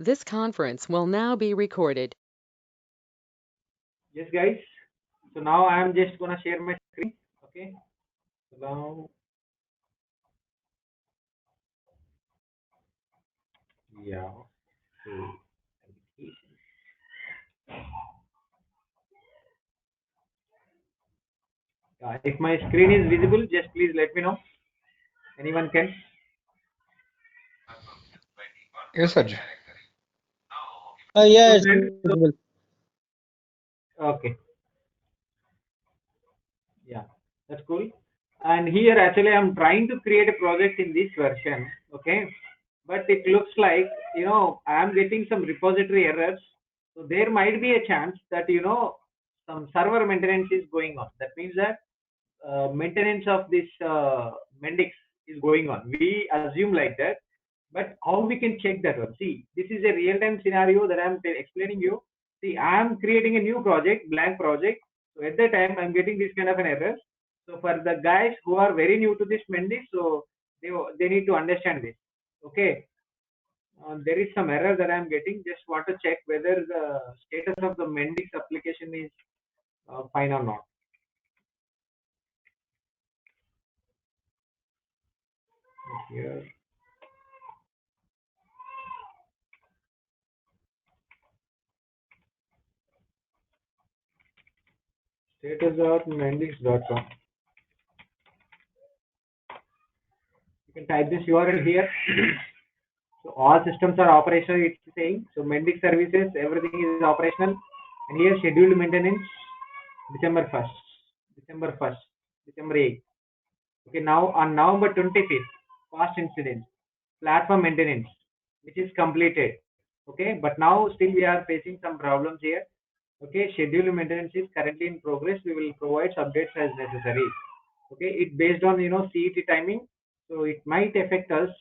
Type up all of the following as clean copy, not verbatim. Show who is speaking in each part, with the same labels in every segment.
Speaker 1: This conference will now be recorded.
Speaker 2: Yes, guys. So now I am just gonna share my screen. Okay. So now, yeah. So, if my screen is visible, just please let me know. Anyone can.
Speaker 3: Yes, sir.
Speaker 2: So
Speaker 4: Yeah, it's
Speaker 2: friends,
Speaker 4: visible.
Speaker 2: okay. Yeah, that's cool. And here actually I'm trying to create a project in this version. Okay. But it looks like, I am getting some repository errors. So there might be a chance that, some server maintenance is going on. That means that maintenance of this Mendix is going on. We assume like that, but how we can check that one? See, this is a real-time scenario that I'm explaining you. See, I'm creating a new project, blank project. So at that time, I'm getting this kind of an error. So for the guys who are very new to this Mendix, so they need to understand this. Okay, there is some error that I'm getting. Just want to check whether the status of the Mendix application is fine or not. Here. Status.Mendix.com. You can type this URL here. So all systems are operational, it's saying. So Mendix services, everything is operational. And here scheduled maintenance, December 1st, December 1st, December 8th. Okay, now on November 25th, past incident, platform maintenance, which is completed. Okay, but now still we are facing some problems here. Okay, scheduled maintenance is currently in progress. We will provide updates as necessary. Okay, it based on CET timing, so it might affect us.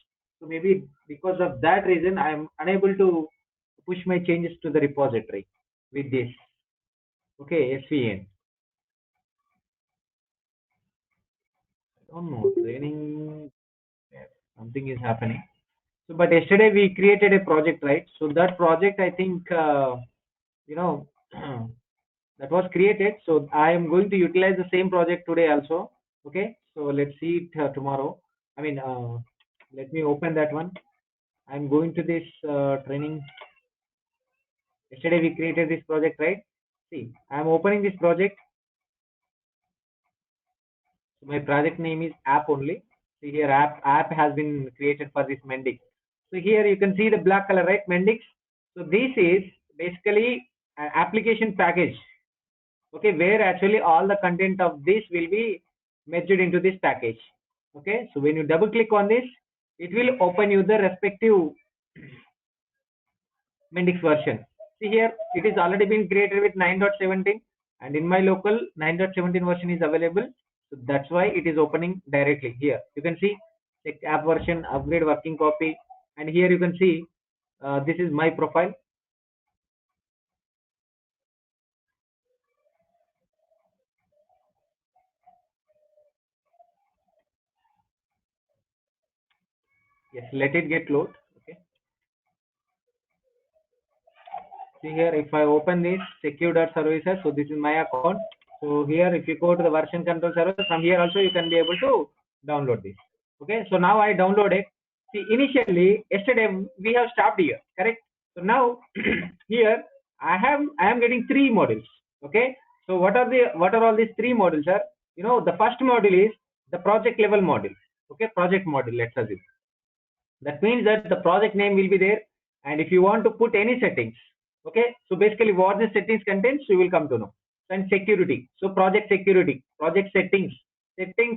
Speaker 2: So maybe because of that reason, I am unable to push my changes to the repository with this. Okay, SVN. I don't know, training, something is happening. So, but yesterday we created a project, right? So that project, I think, you know, that was created. So I am going to utilize the same project today also. Okay, so let's see it tomorrow. I mean, let me open that one. I'm going to this training. Yesterday we created this project, right? See, I'm opening this project. So my project name is app only. See here, app has been created for this Mendix. So here you can see the black color, right? Mendix. So this is basically an application package. Okay, where actually all the content of this will be merged into this package. Okay, so when you double click on this, it will open you the respective Mendix version. See here, it is already been created with 9.17, and in my local 9.17 version is available. So that's why it is opening directly here. You can see check app version, upgrade working copy, and here you can see this is my profile. Yes, let it get load. Okay. See here, if I open this secure.services, so this is my account. So here, if you go to the version control server, from here also you can be able to download this. Okay, so now I download it. See, initially yesterday we have stopped here, correct? So now here I am getting three modules. Okay, so what are all these three modules, sir? The first module is the project level module. Okay, project module. Let's assume that means that the project name will be there, and if you want to put any settings, okay, so basically what the settings contains you will come to know. And security, so project security, project settings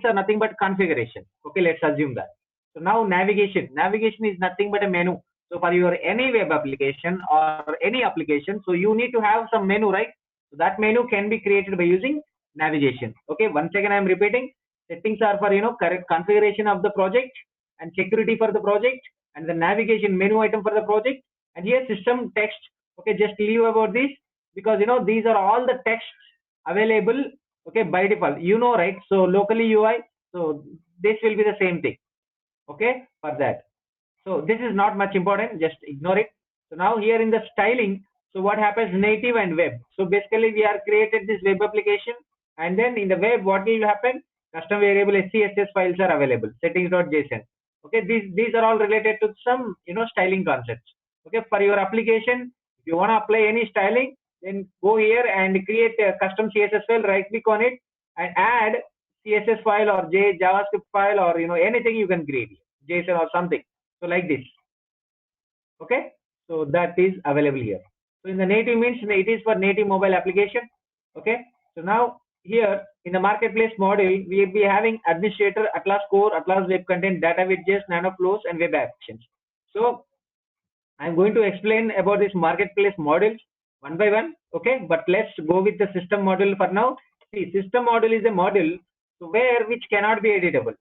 Speaker 2: are nothing but configuration. Okay, let's assume that. So now navigation is nothing but a menu. So for your any web application or any application, so you need to have some menu, right? So that menu can be created by using navigation. Okay, once again I am repeating, settings are for correct configuration of the project, and security for the project, and the navigation menu item for the project, and here system text. Okay, just leave about this, because these are all the texts available, okay, by default, right? So locally UI, so this will be the same thing. Okay, for that, so this is not much important, just ignore it. So now here in the styling, so what happens, native and web. So basically we are created this web application, and then in the web what will happen, custom variable SCSS files are available, settings.json. Okay, these are all related to some styling concepts. Okay, for your application, if you want to apply any styling, then go here and create a custom CSS file, right click on it and add CSS file or JavaScript file, or anything you can create, JSON or something. So like this. Okay, so that is available here. So in the native means it is for native mobile application. Okay, so now here in the marketplace module, we will be having administrator, Atlas core, Atlas web content, data widgets, nano flows, and web actions. So I'm going to explain about this marketplace models one by one. Okay, but let's go with the system model for now. See, system model is a model so where which cannot be editable.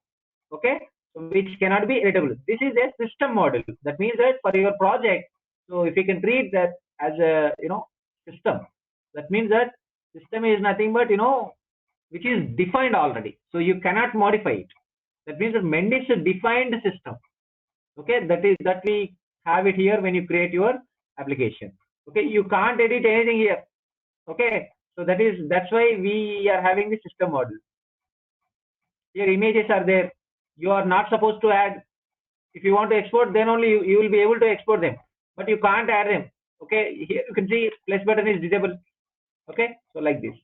Speaker 2: Okay, so which cannot be editable. This is a system model. That means that for your project, so if you can treat that as a system, that means that system is nothing but which is defined already. So you cannot modify it. That means that Mendix is defined system. Okay, that we have it here when you create your application. Okay, you can't edit anything here. Okay, so that's why we are having the system model. Your images are there. You are not supposed to add. If you want to export, then only you will be able to export them, but you can't add them. Okay, here you can see plus button is disabled. Okay, so like this.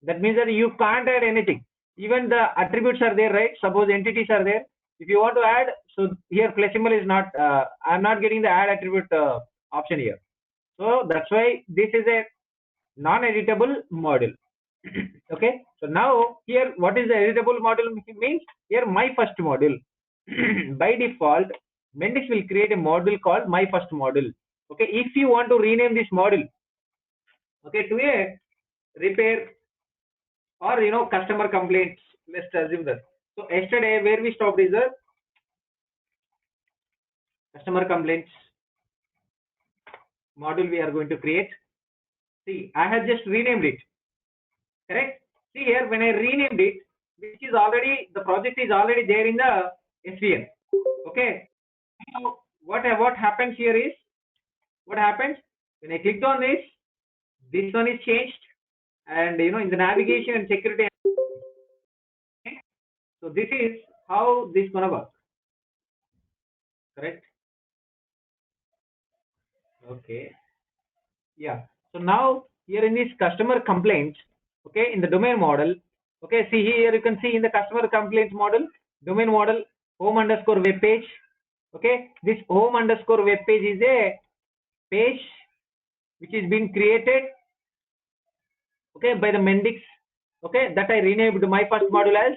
Speaker 2: That means that you can't add anything. Even the attributes are there, right? Suppose entities are there. If you want to add, so here plus symbol is not. I'm not getting the add attribute option here. So that's why this is a non-editable model. Okay, so now here what is the editable model means? Here my first model. By default, Mendix will create a model called my first model. Okay, if you want to rename this model, okay, to a repair or customer complaints, let's assume that. So yesterday where we stopped is the customer complaints model we are going to create. See, I have just renamed it. Correct? See here, when I renamed it, which is already, the project is already there in the SVN. Okay. So what happens here is, what happens when I clicked on this one is changed, and in the navigation and security. Okay? So this is how this gonna work. Correct? Okay. Yeah. So now here in this customer complaints, okay, in the domain model, okay, see here you can see in the customer complaints model, domain model, home underscore web page. Okay, this home underscore web page is a page which is being created, okay, by the Mendix. Okay, that I renamed my first module as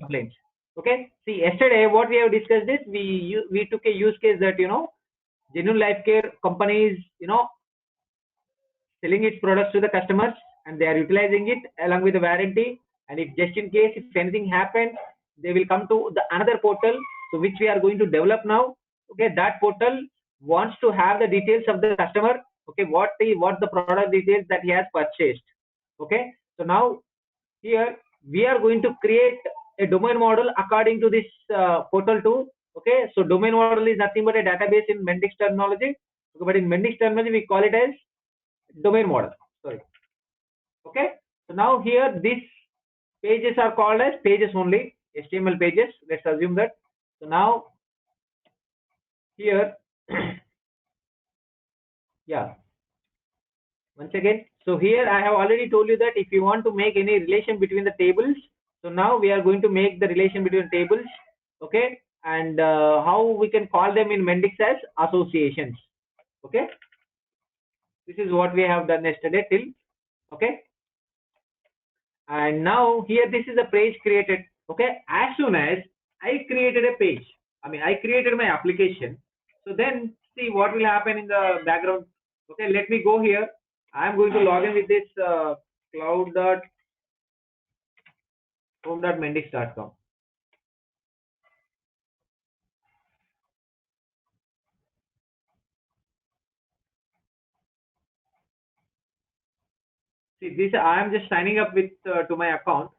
Speaker 2: complaints. Okay, see yesterday what we have discussed is we took a use case that genuine life care companies selling its products to the customers, and they are utilizing it along with the warranty, and if just in case if anything happens, they will come to the another portal, so which we are going to develop now. Okay, that portal wants to have the details of the customer. Okay, what the product details that he has purchased. Okay, so now here we are going to create a domain model according to this portal too. Okay, so domain model is nothing but a database in Mendix terminology. Okay, but in Mendix terminology we call it as domain model. Sorry. Okay, so now here these pages are called as pages only, HTML pages. Let's assume that. So now here yeah, once again, so here I have already told you that if you want to make any relation between the tables, so now we are going to make the relation between tables. Okay, and how we can call them in Mendix as associations. Okay, this is what we have done yesterday till. Okay, and now here this is a page created. Okay, as soon as I created a page, I created my application, so then see what will happen in the background. Okay, let me go here. I'm going to log in with this cloud.home.mendix.com. See this, I am just signing up with to my account.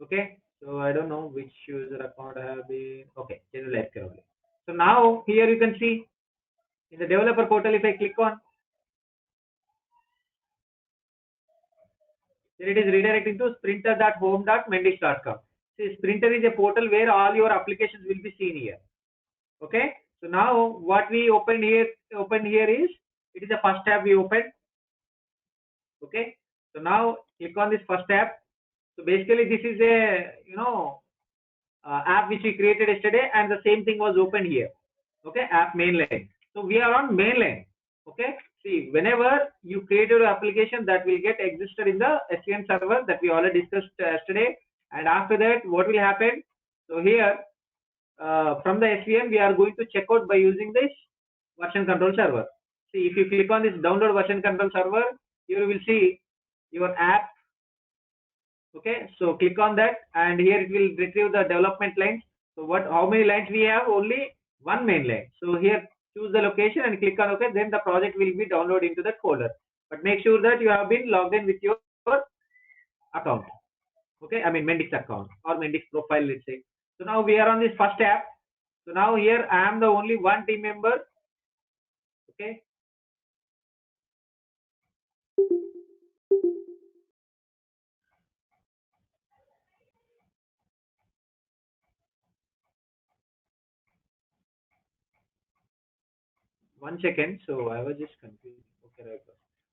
Speaker 2: Okay, so I don't know which user account I have been. Okay, general healthcare only. So now here you can see. In the developer portal, if I click on, then it is redirecting to sprinter.home.mendix.com. See, Sprinter is a portal where all your applications will be seen here. Okay. So now what we open here is, it is the first tab we opened. Okay. So now click on this first tab. So basically this is a app which we created yesterday, and the same thing was opened here. Okay, app mainline. So we are on mainline. Okay, see, whenever you create your application, that will get existed in the SVN server that we already discussed yesterday. And after that, what will happen? So here, from the SVN, we are going to check out by using this version control server. See, if you click on this download version control server, you will see your app. Okay, so click on that, and here it will retrieve the development lines. So how many lines we have? Only one main line. So here choose the location and click on OK. Then the project will be downloaded into that folder. But make sure that you have been logged in with your account. Okay, I mean Mendix account or Mendix profile, let's say. So now we are on this first app. So now here I am the only one team member. Okay. One second. So I was just confused. Okay, right.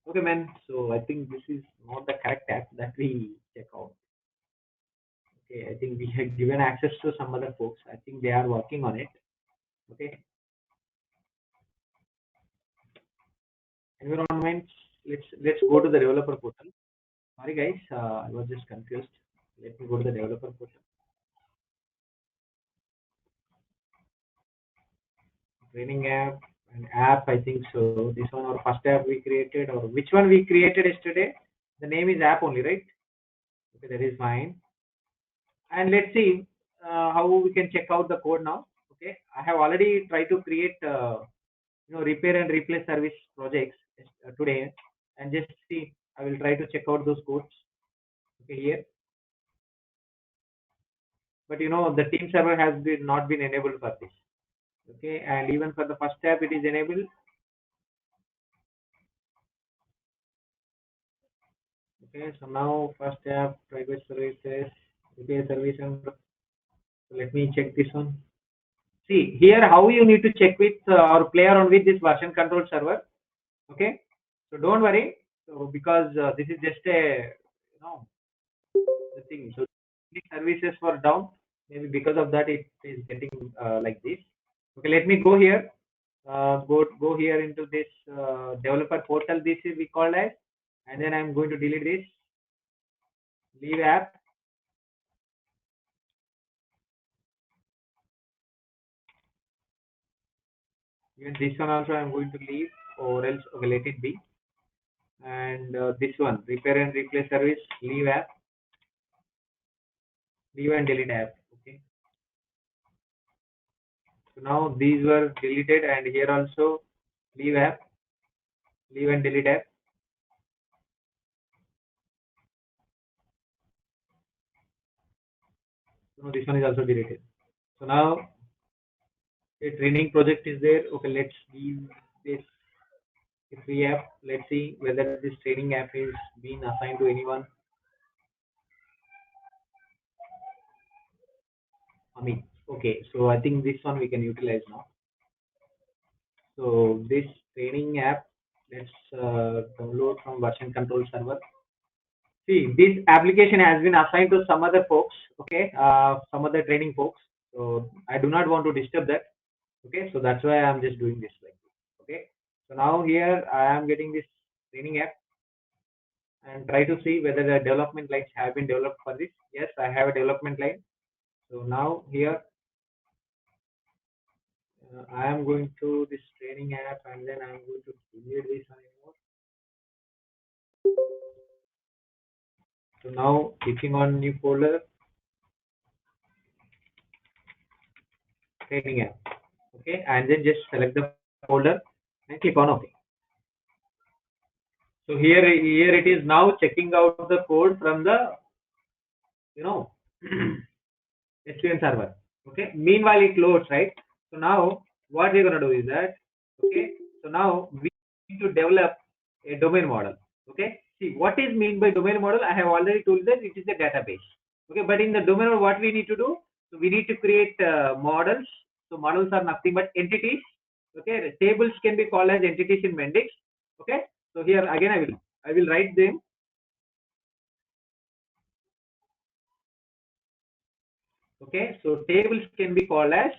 Speaker 2: Okay, man. So I think this is not the correct app that we check out. Okay, I think we have given access to some other folks. I think they are working on it. Okay. Environment. Let's go to the developer portal. Sorry guys, I was just confused. Let me go to the developer portal. Training app and app. I think so. This one or first app we created, or which one we created yesterday? The name is app only, right? Okay, that is fine. And let's see how we can check out the code now. Okay, I have already tried to create repair and replace service projects today, and just see, I will try to check out those codes. Okay, here, but the team server has not been enabled for this. Okay, and even for the first tab it is enabled. Okay, so now first tab private services, repair service, and let me check this one. See here how you need to check with or play around with this version control server. Okay, so don't worry, so because this is just a the thing. So the services were down. Maybe because of that it is getting like this. Okay, let me go here. Go here into this developer portal. This is we call as, and then I'm going to delete this. Leave app. Even this one also I'm going to leave, or else okay, let it be. And this one repair and replace service, leave app. Leave and delete app. Okay. So now these were deleted, and here also leave app. Leave and delete app. So this one is also deleted. So now a training project is there. Okay, let's give this a free app. Let's see whether this training app is being assigned to anyone. Okay, so I think this one we can utilize now. So this training app, let's download from version control server. See, this application has been assigned to some other folks. Okay, some other training folks. So I do not want to disturb that. Okay, so that's why I'm just doing this like this. Okay, so now here I am getting this training app and try to see whether the development lines have been developed for this. Yes, I have a development line. So now here I am going to this training app, and then I'm going to delete this anymore. So now clicking on new folder, training app. Okay, and then just select the folder and click on OK. So here it is now checking out the code from the SQL server. Okay. Meanwhile, it loads, right? So now what we're gonna do is that, okay, So now we need to develop a domain model. Okay. See what is mean by domain model. I have already told that it is a database. Okay. But in the domain model, what we need to do? So we need to create models. So models are nothing but entities. Okay. The tables can be called as entities in Mendix. Okay. So here again I will write them. Okay. So tables can be called as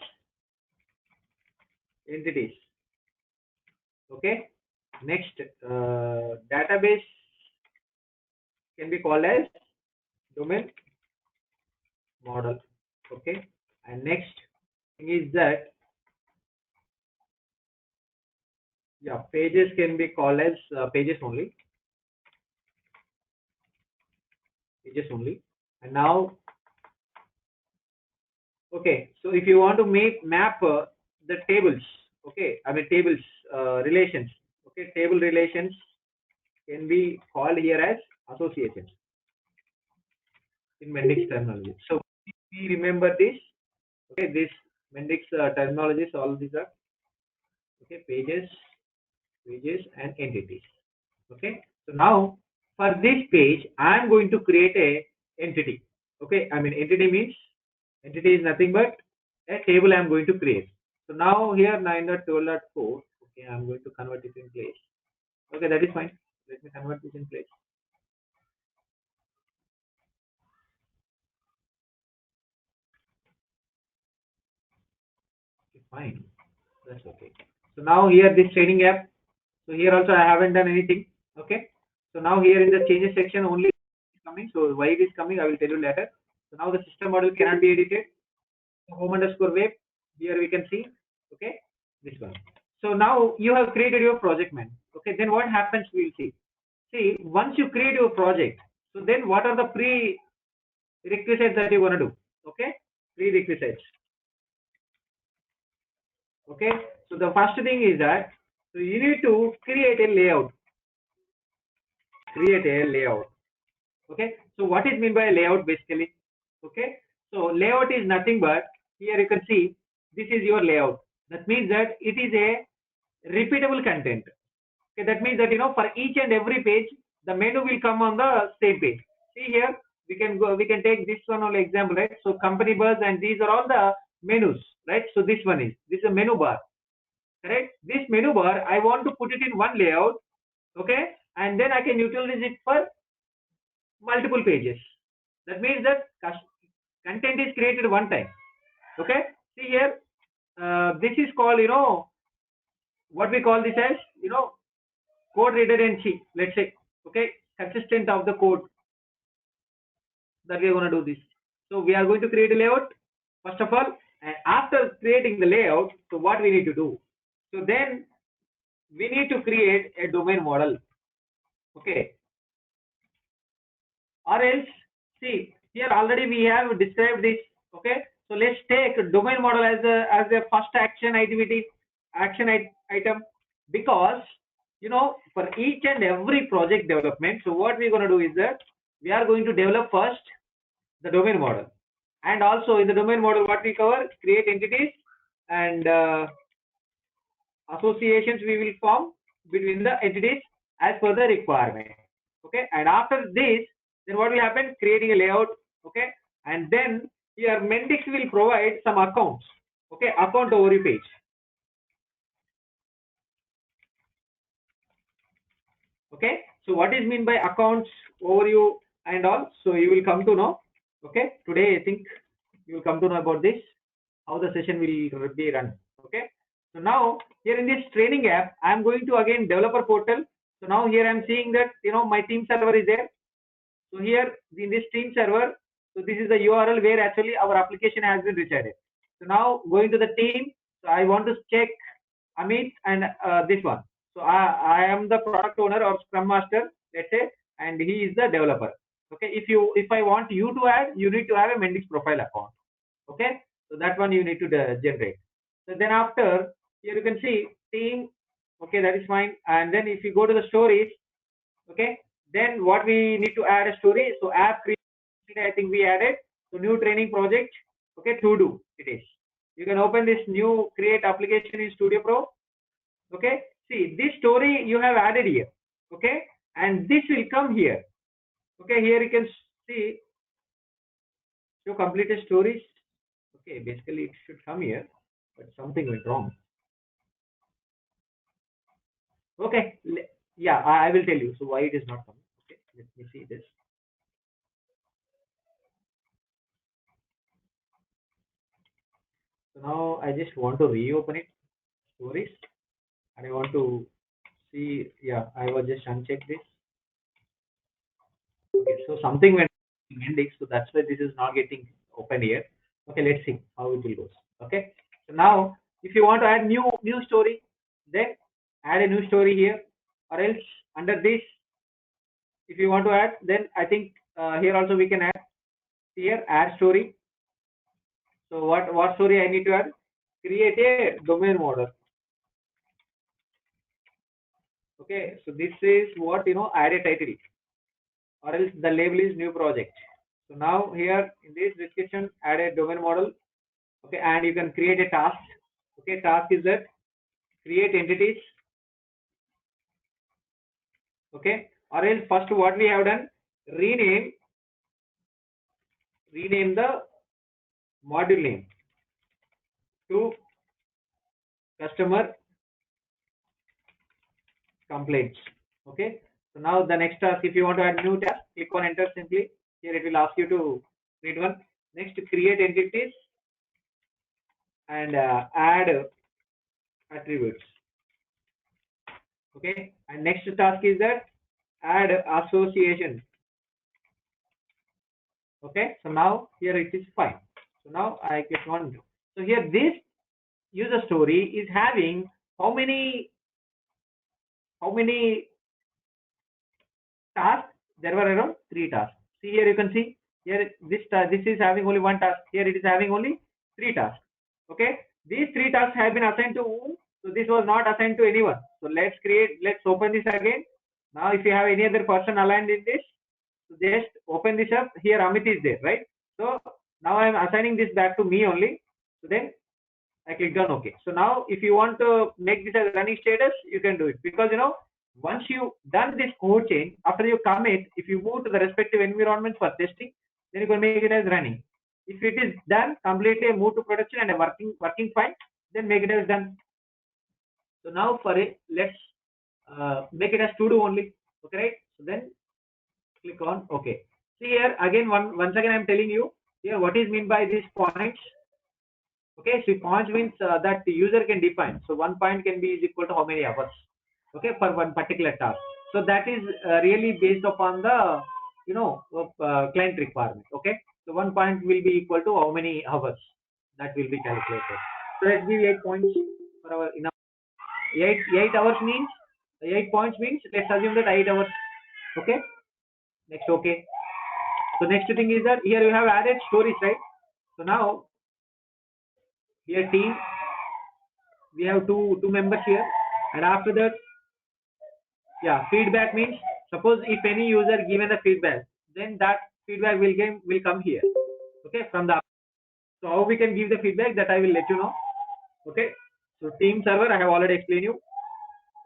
Speaker 2: entities. Okay. Next, database can be called as domain model. Okay. And next thing is that, yeah, pages can be called as pages only. Pages only. And now, okay. So if you want to map the tables, okay, I mean tables relations. Okay, table relations can be called here as associations in Mendix terminology. So we remember this. Okay, this Mendix terminologies. All these are okay. Pages and entities. Okay. So now for this page, I am going to create a entity. Okay. I mean entity means entity is nothing but a table I am going to create. So now here 9.12.4. Okay. I am going to convert it in place. Okay. That is fine. Let me convert this in place. Okay, fine. That's okay. So now here this training app. So here also I haven't done anything. Okay. So now here in the changes section only coming. So why it is coming, I will tell you later. So now the system model cannot be edited. Home underscore web. Here we can see. Okay. This one. So now you have created your project, man. Okay. Then what happens? We'll see. See, once you create your project, so then what are the prerequisites that you want to do? Okay. Prerequisites. Okay. So the first thing is that so you need to create a layout. Create a layout. Okay. So what is mean by a layout basically? Okay. So layout is nothing but here you can see this is your layout. That means that it is a repeatable content. Okay. That means that for each and every page the menu will come on the same page. See here we can take this one only example, right? So company bus and these are all the menus, right? So this is a menu bar. Correct? This menu bar I want to put it in one layout, okay, and then I can utilize it for multiple pages. That means that content is created one time. Okay. See here, this is called what we call this as code redundancy. Let's say okay, consistent of the code that we are going to do this. So we are going to create a layout first of all, and after creating the layout, so what we need to do? So then we need to create a domain model. Okay. Or else, see here already we have described this. Okay. So let's take domain model as a first action item, because for each and every project development, so what we're going to do is that we are going to develop first the domain model, and also in the domain model what we cover, create entities and associations we will form between the entities as per the requirement. Okay. And after this, then what will happen? Creating a layout. Okay. And then here Mendix will provide some accounts. Okay. Account overview page. Okay. So what is mean by accounts overview and all? So you will come to know. Okay. Today I think you will come to know about this, how the session will be run. Okay. So now here in this training app, I am going to again developer portal. So now here I am seeing that my team server is there. So here in this team server, so this is the URL where actually our application has been resided. So now going to the team, so I want to check Amit and this one. So I am the product owner or Scrum Master, let's say, and he is the developer. Okay, if I want you to add, you need to have a Mendix profile account. Okay, so that one you need to generate. So then after here you can see team. Okay, that is fine. And then if you go to the stories, okay, then what we need to add a story. So app created, I think we added. So new training project. Okay, to do it is. You can open this new create application in Studio Pro. Okay, see this story you have added here, okay, and this will come here, okay. Here you can see show completed stories, okay. Basically it should come here, but something went wrong, okay. Yeah, I will tell you so why it is not coming, okay. Let me see this. So now I just want to reopen it, stories, and I want to see, yeah, I was just uncheck this. Okay, so something went in Mendix, so that's why this is not getting open here. Okay, let's see how it will go. Okay, so now if you want to add new story, then add a new story here, or else under this, if you want to add, then I think here also we can add here add story. So what story I need to add? Create a domain model. Okay, so this is what add a title, or else the label is new project. So now here in this description, add a domain model, okay, and you can create a task. Okay, task is that create entities, okay, or else first what we have done, rename the module name to customer complaints. Okay, so now the next task, if you want to add new task, click on enter simply. Here it will ask you to create one. Next, create entities and add attributes. Okay, and next task is that add association. Okay, so now here it is fine. So now I click on. So here this user story is having how many tasks? There were around 3 tasks. See here, you can see here this is having only 1 task. Here it is having only 3 tasks. Okay, these 3 tasks have been assigned to whom? So this was not assigned to anyone. So let's open this again. Now if you have any other person aligned in this, so just open this up. Here Amit is there, right? So now I am assigning this back to me only. So then I clicked on OK. So now if you want to make this as running status, you can do it, because once you done this code change, after you commit, if you move to the respective environment for testing, then you can make it as running. If it is done completely, move to production and working fine, then make it as done. So now for it, let's make it as to do only. Okay, right? So then click on OK. See here again, once again I'm telling you here what is mean by these points. Okay, so points means that the user can define. So 1 point can be is equal to how many hours, okay, for one particular task. So that is really based upon the client requirement. Okay, so 1 point will be equal to how many hours, that will be calculated. So let's give 8 points for our 8 hours means 8 points means let's assume that 8 hours. Okay, next okay. So next thing is that here you have added stories, right? So now here team, we have two members here, and after that, yeah, feedback means suppose if any user given the feedback, then that feedback will come here, okay, from the. So how we can give the feedback, that I will let you know. Okay, so team server I have already explained you.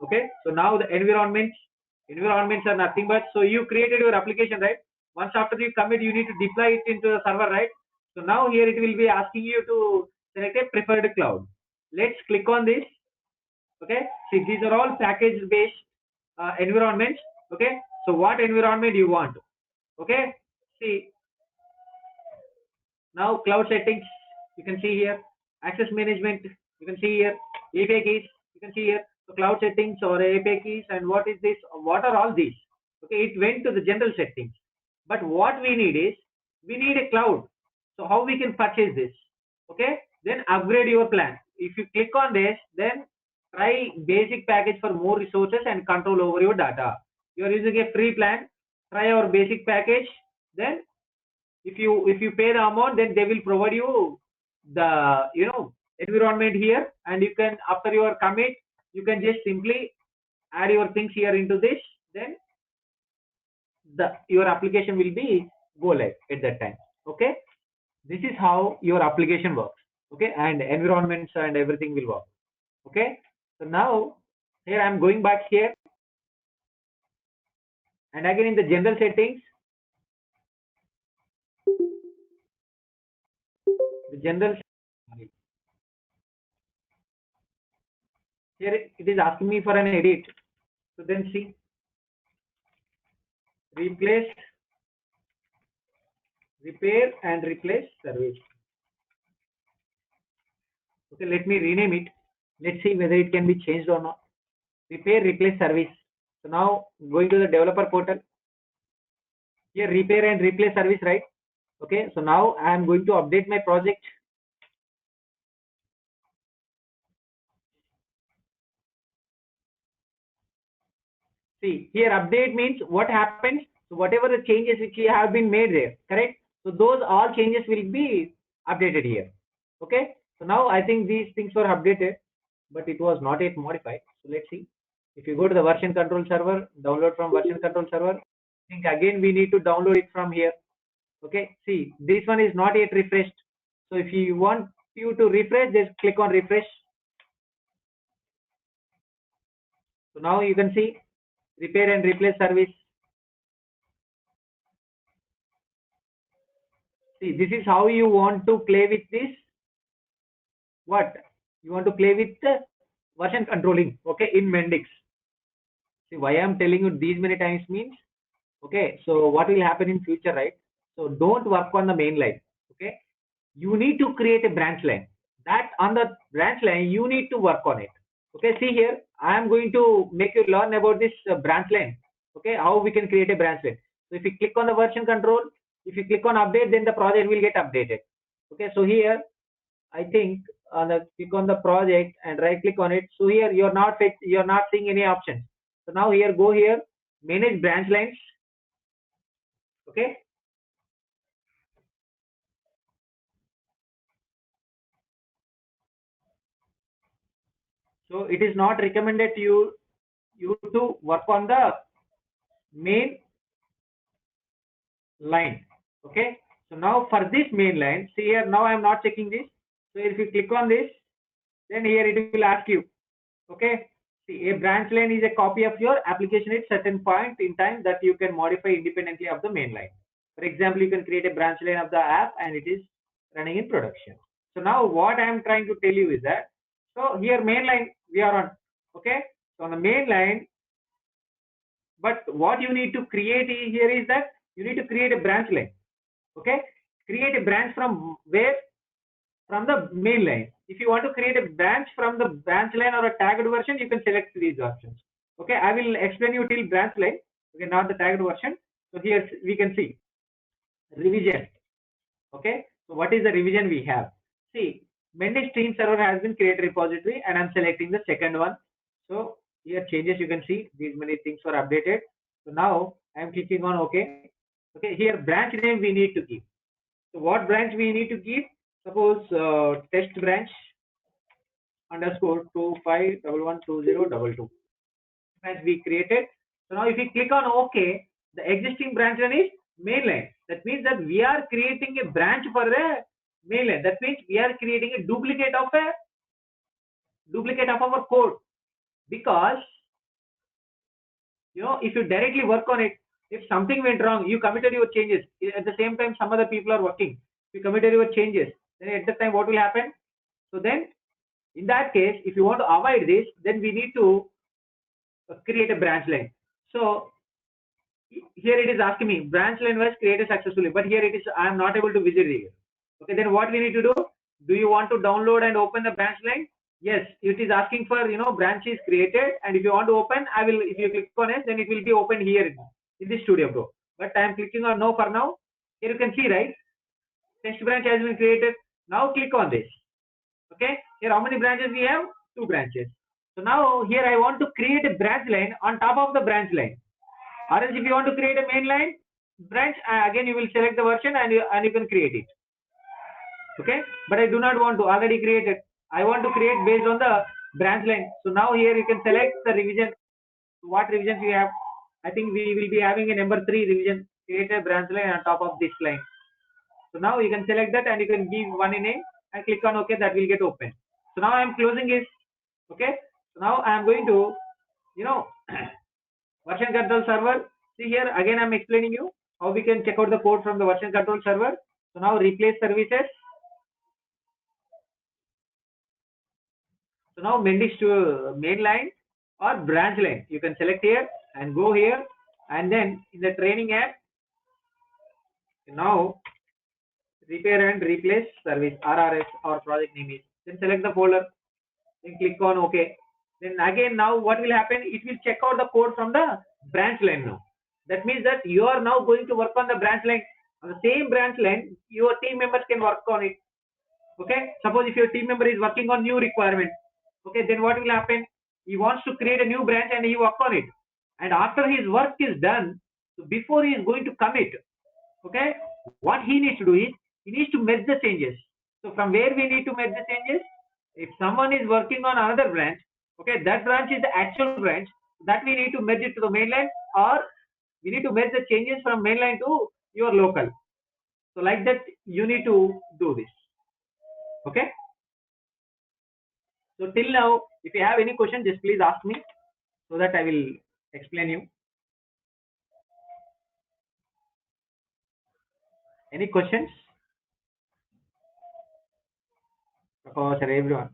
Speaker 2: Okay, so now the environments are nothing but, so you created your application, right? Once after you commit, you need to deploy it into the server, right? So now here it will be asking you to select a preferred cloud. Let's click on this. Okay, see these are all package based environments. Okay, so what environment you want? Okay, see now cloud settings, you can see here, access management, you can see here, API keys, you can see here. So cloud settings or API keys, and what is this? What are all these? Okay, it went to the general settings, but what we need is we need a cloud. So how we can purchase this? Okay, then upgrade your plan. If you click on this, then try basic package for more resources and control over your data. You are using a free plan, try our basic package. Then if you pay the amount, then they will provide you the environment here, and you can, after your commit, you can just simply add your things here into this, then your application will be go live at that time. Okay, this is how your application works. Okay, and environments and everything will work. Okay, so now Here I am going back here, and again in the general settings, the general, here it is asking me for an edit. So then see, replace, repair and replace service. Okay, let me rename it. Let's see whether it can be changed or not. Repair, replace service. So now going to the developer portal. Here repair and replace service, right? Okay, so now I am going to update my project. See, here update means what happens. So whatever the changes which have been made there, correct? So those all changes will be updated here. Okay. So now I think these things were updated, but it was not yet modified. So let's see. If you go to the version control server, download from version control server, I think again we need to download it from here. Okay. See, this one is not yet refreshed. So if you want you to refresh, just click on refresh. So now you can see repair and replace service. See, this is how you want to play with this. What? You want to play with the version controlling, okay, in Mendix. See, why I'm telling you these many times means, okay, so what will happen in future, right? So don't work on the main line, okay? You need to create a branch line. That on the branch line, you need to work on it. Okay, see here, I am going to make you learn about this branch line, okay, how we can create a branch line. So if you click on the version control, if you click on update, then the project will get updated. Okay, so here I think click on the project and right click on it. So here you're not seeing any options. So now here go here, manage branch lines. Okay. So it is not recommended to you to work on the main line. Okay. So now for this main line, see here now I am not checking this. So if you click on this, then here it will ask you. Okay. See, a branch line is a copy of your application at certain point in time that you can modify independently of the main line. For example, you can create a branch line of the app and it is running in production. So now what I am trying to tell you is that, so here main line we are on, okay? So on the main line, but what you need to create here is that you need to create a branch line, okay? Create a branch from where? From the main line. If you want to create a branch from the branch line or a tagged version, you can select these options. Okay, I will explain you till branch line. Okay, not the tagged version. So here we can see revision. Okay, so what is the revision we have? See, Mendix stream server has been created repository, and I'm selecting the second one. So here changes you can see these many things were updated. So now I'm clicking on OK. Okay, here branch name we need to give. So what branch we need to give? Suppose test branch underscore 25112022 branch we created. So now if you click on OK, the existing branch line is mainline. That means that we are creating a branch for the mainline. That means we are creating a duplicate of our code, because if you directly work on it, if something went wrong, you committed your changes at the same time some other people are working, you committed your changes, then at that time what will happen? So then in that case, if you want to avoid this, then we need to create a branch line. So here it is asking me branch line was created successfully, but here it is I am not able to visit here. Okay, then what we need to do? Do you want to download and open the branch line? Yes, it is asking for branch is created, and if you want to open, I will. If you click on it, then it will be open here in this Studio Pro. But I am clicking on no for now. Here you can see, right? Test branch has been created. Now click on this. Okay, here how many branches we have? 2 branches. So now here I want to create a branch line on top of the branch line. Or else if you want to create a main line branch, again you will select the version and you can create it. Okay, but I do not want to already create it. I want to create based on the branch line. So now here you can select the revision. What revisions you have? I think we will be having a number 3 revision. Create a branch line on top of this line. So now you can select that and you can give one name and click on OK. That will get open. So now I am closing this. Okay. So now I am going to you know, version control server. See here, again I'm explaining you how we can check out the code from the version control server. So now replace services. So now Mendix to main line or branch line. You can select here and go here, and then in the training app, now repair and replace service RRS or project name is. Then select the folder. Then click on OK. Then again now what will happen? It will check out the code from the branch line now. That means that you are now going to work on the branch line. On the same branch line, your team members can work on it. Okay. Suppose if your team member is working on new requirement, okay, then what will happen? He wants to create a new branch and he work on it. And after his work is done, so before he is going to commit, okay, what he needs to do is he needs to merge the changes. So from where we need to merge the changes? If someone is working on another branch, okay, that branch is the actual branch, that we need to merge it to the mainline, or we need to merge the changes from mainline to your local. So like that you need to do this. Okay. So till now, if you have any question, just please ask me so that I will explain you. Any questions for everyone?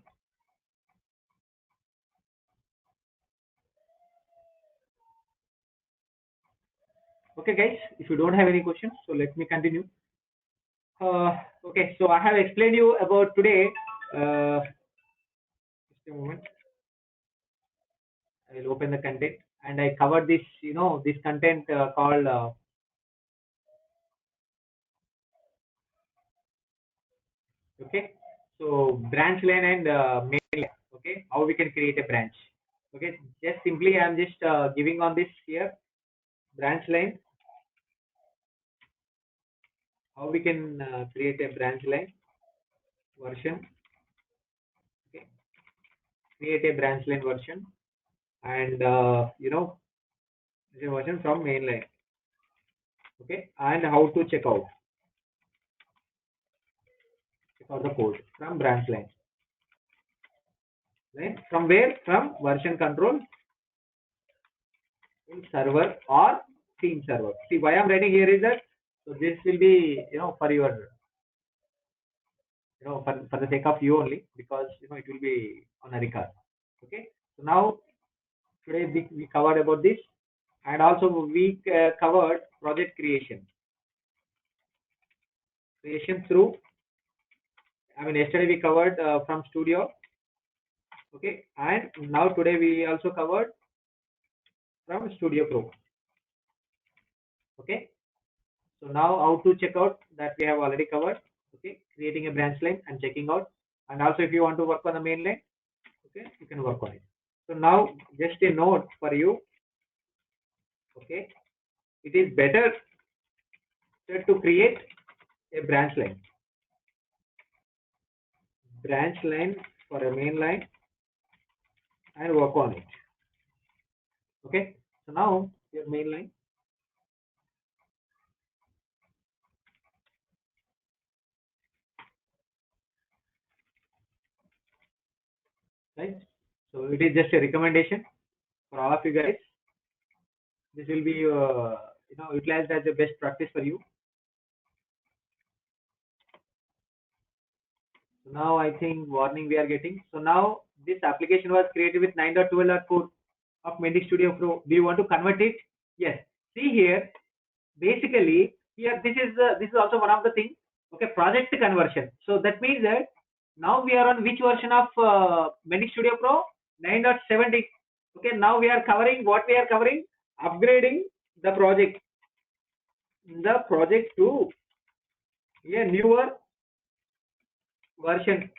Speaker 2: Okay, guys. If you don't have any questions, so let me continue. Okay, so I have explained you about today. Just a moment. I will open the content, and I covered this. This content called. Okay, so branch line and main line. Okay, how we can create a branch. Okay, just simply I am just giving on this here branch line. How we can create a branch line version. Okay, create a branch line version, and version from mainline. Okay, and how to check out the code from branch line. Right? From where? From version control in server or team server. See why I'm writing here is that so this will be for your for the sake of you only, because it will be on a record. Okay. So now today we covered about this, and also we covered project creation through. I mean yesterday we covered from studio. Okay, and now today we also covered from Studio Pro. Okay, so now how to check out, that we have already covered. Okay, creating a branch line and checking out, and also if you want to work on the main line, okay, you can work on it. So now just a note for you. Okay, it is better to create a branch line for a main line and work on it. Okay, so now your main line. Right, so it is just a recommendation for all of you guys. This will be utilized as a best practice for you. So now I think warning we are getting. So now this application was created with 9.12.4 of Mendix Studio Pro. Do you want to convert it? Yes. See here, basically here this is also one of the things. Okay, project conversion. So that means that now we are on which version of Mendix Studio Pro? 9.70. Okay, now we are covering what we are covering, upgrading the project to a newer version.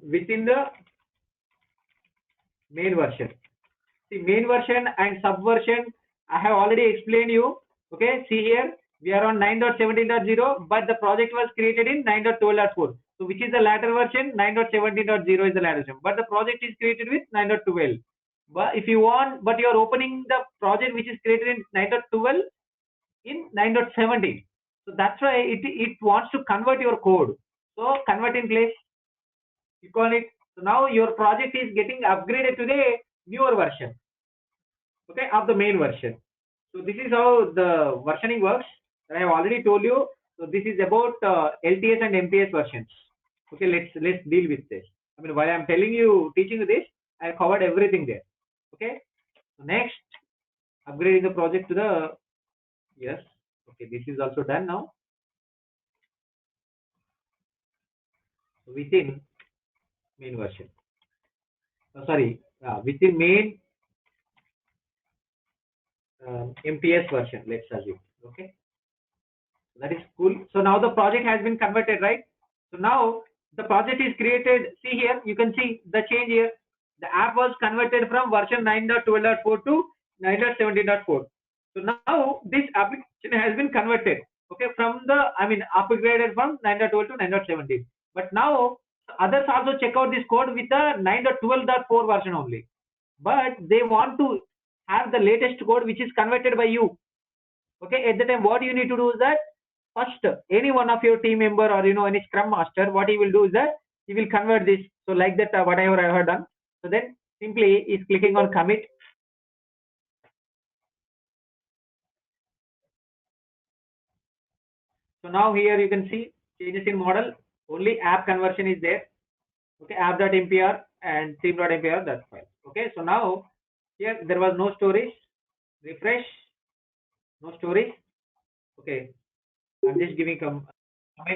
Speaker 2: Within the main version. See, main version and subversion I have already explained you. Okay, see here we are on 9.17.0, but the project was created in 9.12.4. So which is the latter version? 9.17.0 is the latter version, but the project is created with 9.12. But if you want, but you are opening the project which is created in 9.12 in 9.17. So that's why it wants to convert your code. So convert in place. Click on it. So now your project is getting upgraded to the newer version, okay, of the main version. So this is how the versioning works. And I have already told you. So this is about LTS and MTS versions. Okay, let's deal with this. I mean, while I'm telling you, teaching you this, I covered everything there. Okay. So next, upgrading the project to the, yes. Okay, this is also done now. Within main version. Sorry, within main MTS version. Let's assume. Okay. That is cool. So now the project has been converted, right? So now the project is created. See here, you can see the change here. The app was converted from version 9.12.4 to 9.17.4. So now this application has been converted. Okay, from the, I mean, upgraded from 9.12 to 9.17. But now others also check out this code with the 9.12.4 version only. But they want to have the latest code which is converted by you. Okay, at the time, what you need to do is that first, any one of your team member or any scrum master, what he will do is that he will convert this. So like that, whatever I have done. So then simply is clicking on commit. So now here you can see changes in model. Only app conversion is there. Okay, app.mpr and theme.mpr, that's fine. Okay, so now here there was no stories. Refresh, no stories. Okay, I'm just giving comment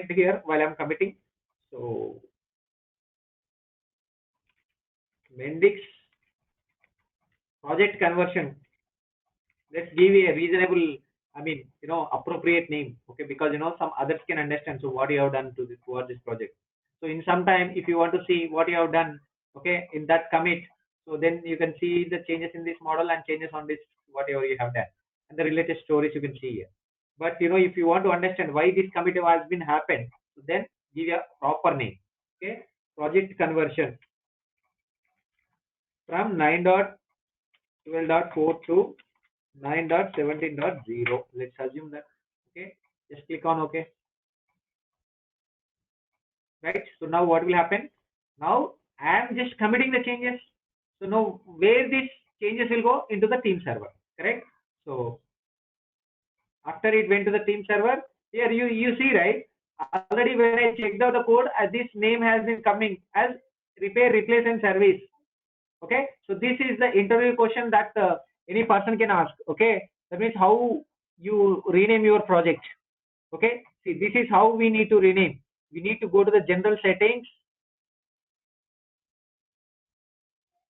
Speaker 2: here while I'm committing. So Mendix project conversion. Let's give a reasonable, I mean, appropriate name. Okay, because some others can understand. So what you have done to this for this project. So in some time, if you want to see what you have done, okay, in that commit, so then you can see the changes in this model and changes on this whatever you have done, and the related stories you can see here. But if you want to understand why this commit has been happened, so then give a proper name. Okay, project conversion from 9.12.4 to 9.17.0. Let's assume that. Okay, just click on OK. Right, so now what will happen? Now I am just committing the changes. So now where these changes will go into the team server, correct? So after it went to the team server, here you see, right, already when I checked out the code, this name has been coming as repair, replace and service. Okay, so this is the interview question that any person can ask. Okay, that means how you rename your project. Okay, see, this is how we need to rename. We need to go to the general settings,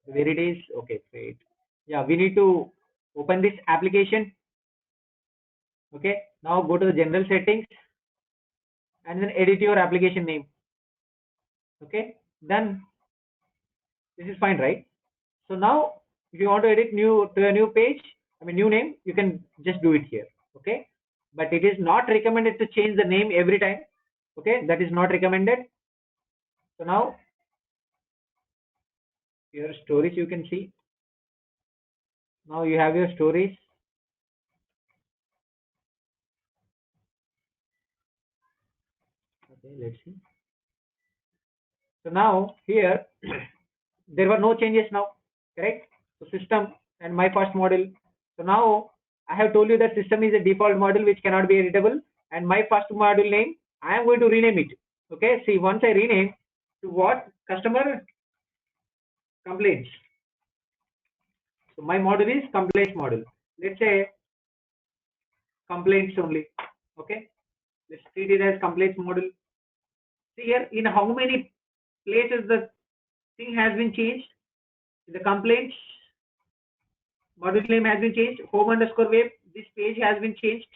Speaker 2: where it is. Okay, great. Yeah, we need to open this application. Okay, now go to the general settings and then edit your application name. Okay, then this is fine, right? So now if you want to edit to a new page, I mean new name, you can just do it here. Okay, but it is not recommended to change the name every time. Okay, that is not recommended. So now your stories you can see. Now you have your stories. Okay, let's see. So now here there were no changes now, correct? So system and my first model. So now I have told you that system is a default model which cannot be editable, and my first module name I am going to rename it. Okay, see, once I rename to what? Customer complaints. So my model is complaints model. Let's say complaints only. Okay, let's treat it as complaints model. See here, in how many places the thing has been changed. The complaints module name has been changed, home underscore web, this page has been changed.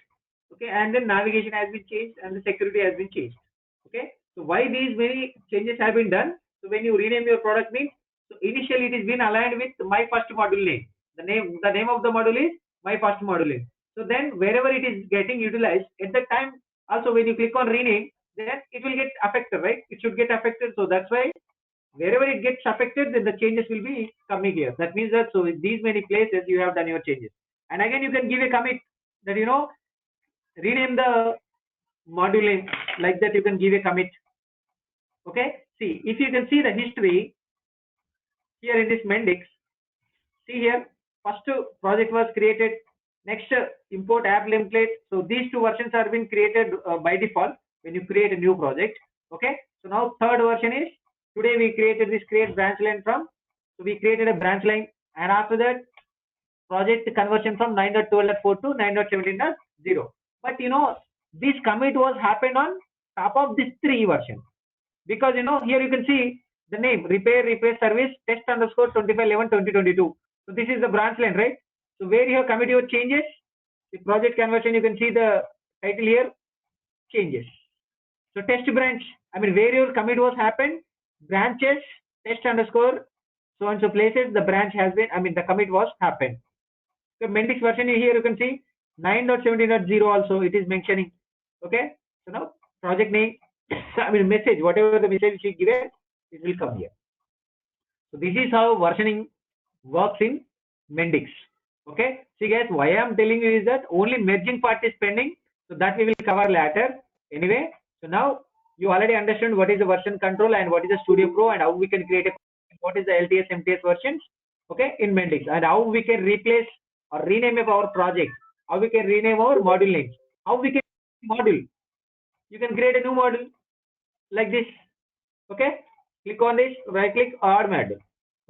Speaker 2: Okay, and then navigation has been changed and the security has been changed. Okay, so why these many changes have been done? So when you rename your product means, so initially it is been aligned with my first module name. The name of the module is my first module name. So then wherever it is getting utilized at that time, also when you click on rename, then it will get affected, right? It should get affected. So that's why wherever it gets affected, then the changes will be coming here. That means that, so in these many places you have done your changes. And again you can give a commit that rename the module name, like that you can give a commit. Okay, see, if you can see the history here in this Mendix, see here, first project was created, next import app template. So these two versions are being created by default when you create a new project. Okay, so now third version is, today we created this create branch line from, so we created a branch line, and after that project conversion from 9.12.4 to 9.17.0. But this commit was happened on top of this three version, because here you can see the name repair replace service test underscore 25/11/2022. So this is the branch line, right? So where you have commit your changes, the project conversion, you can see the title here, changes. So test branch, I mean where your commit was happened, branches test underscore so and so places the branch has been, I mean the commit was happened. So Mendix version here you can see 9.17.0 also it is mentioning. Okay, so now project name, I mean message, whatever the message you give it, it will come here. So this is how versioning works in Mendix. Okay, see guys, why I am telling you is that only merging part is pending, so that we will cover later. Anyway, so now you already understand what is the version control and what is the Studio Pro and how we can create a, what is the LTS MTS versions, okay, in Mendix, and how we can replace or rename our project, how we can rename our module names, how we can module. You can create a new module like this. Okay, click on this, right click, add module.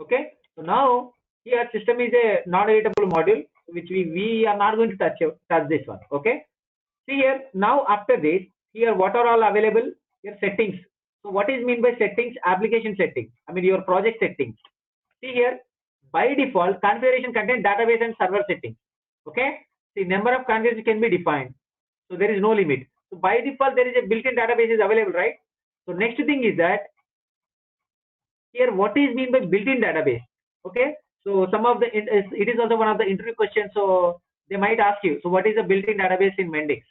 Speaker 2: Okay, so now here system is a non-editable module which we are not going to touch this one. Okay, see here, now after this, here what are all available here, settings. So what is mean by settings? Application settings, I mean your project settings. See here, by default configuration content database and server settings. Okay, see number of configurations can be defined, so there is no limit. So by default there is a built-in database is available, right? So next thing is that here what is mean by built-in database. Okay, so some of the, it is also one of the interview questions, so they might ask you, so what is the built-in database in Mendix?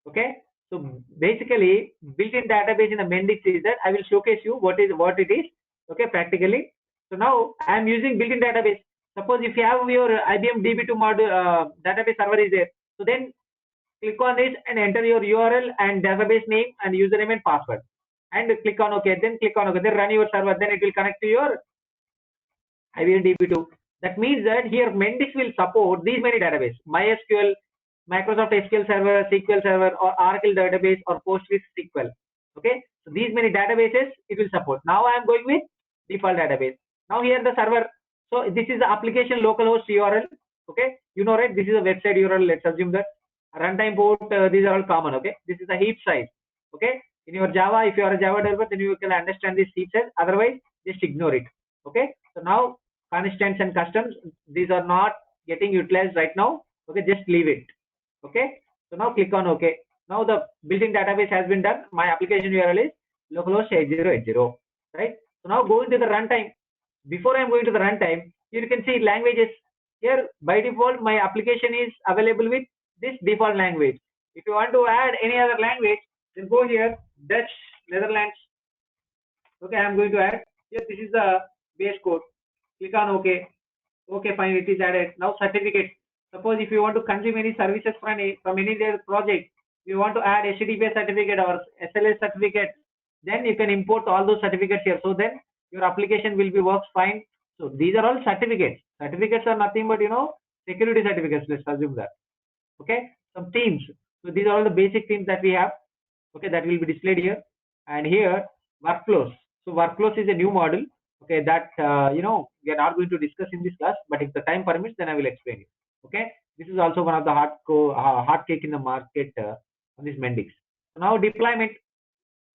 Speaker 2: Okay, so basically built-in database in the Mendix is that I will showcase you what it is. Okay, practically. So now I am using built-in database. Suppose if you have your IBM DB2 module database server is there, so then click on this and enter your URL and database name and username and password, and click on OK. Then click on OK. Then run your server. Then it will connect to your IBM DB2. That means that here Mendix will support these many databases: MySQL, Microsoft SQL Server, SQL Server, or Oracle database, or PostgreSQL. Okay, so these many databases it will support. Now I am going with default database. Now here the server. So this is the application localhost URL. Okay, you know, right? This is a website URL. Let's assume that runtime port. These are all common. Okay, this is the heap size. Okay, in your Java, if you are a Java developer, then you can understand this heap size. Otherwise, just ignore it. Okay, so now constants and customs, these are not getting utilized right now. Okay, just leave it. Okay, so now click on OK. Now the built-in database has been done. My application URL is localhost 8080, right? So now go into the runtime. Before I am going to the runtime, you can see languages. Here by default my application is available with this default language. If you want to add any other language, then go here, Dutch, Netherlands. Okay, I am going to add here. This is the base code. Click on OK. Okay, fine, it is added. Now certificates. Suppose if you want to consume any services from any project, you want to add HTTP certificate or SLA certificate, then you can import all those certificates here. So then your application will be works fine. So these are all certificates. Certificates are nothing but security certificates. Let's assume that. Okay, some themes. So these are all the basic themes that we have. Okay, that will be displayed here. And here workflows. So workflows is a new model. Okay, that we are not going to discuss in this class, but if the time permits, then I will explain it. Okay, this is also one of the hot cake in the market on this Mendix. So now deployment.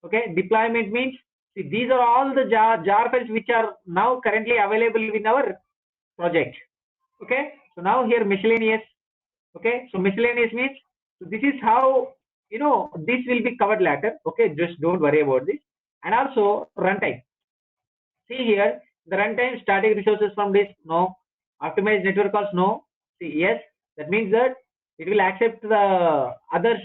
Speaker 2: Okay, deployment means, see, these are all the jar files which are now currently available in our project. Okay, so now here miscellaneous. Okay, so miscellaneous means, so this is how this will be covered later. Okay, just don't worry about this. And also runtime. See here, the runtime static resources from this, no. Optimize network calls, no. See, yes, that means that it will accept the others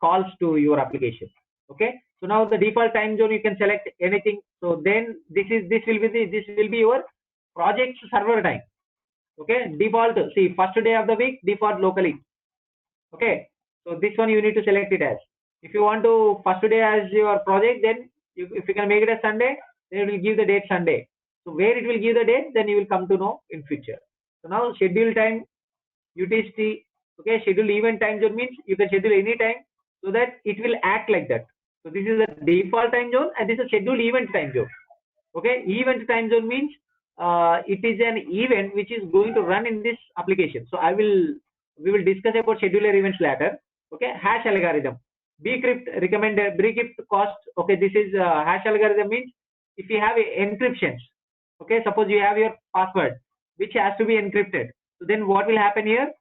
Speaker 2: calls to your application. Okay, so now the default time zone you can select anything. So then this will be your project server time. Okay, default, see, first day of the week, default locally. Okay, so this one you need to select it as. If you want to first day as your project, then if you can make it a Sunday, then it will give the date Sunday. So where it will give the date, then you will come to know in future. So now schedule time, UTC, okay, schedule event time zone means you can schedule any time so that it will act like that. So this is a default time zone and this is a scheduled event time zone. Okay, event time zone means it is an event which is going to run in this application. So we will discuss about scheduler events later. Okay, hash algorithm, bcrypt recommended, bcrypt cost. Okay, this is hash algorithm means if you have encryptions. Okay, suppose you have your password which has to be encrypted. So then what will happen here?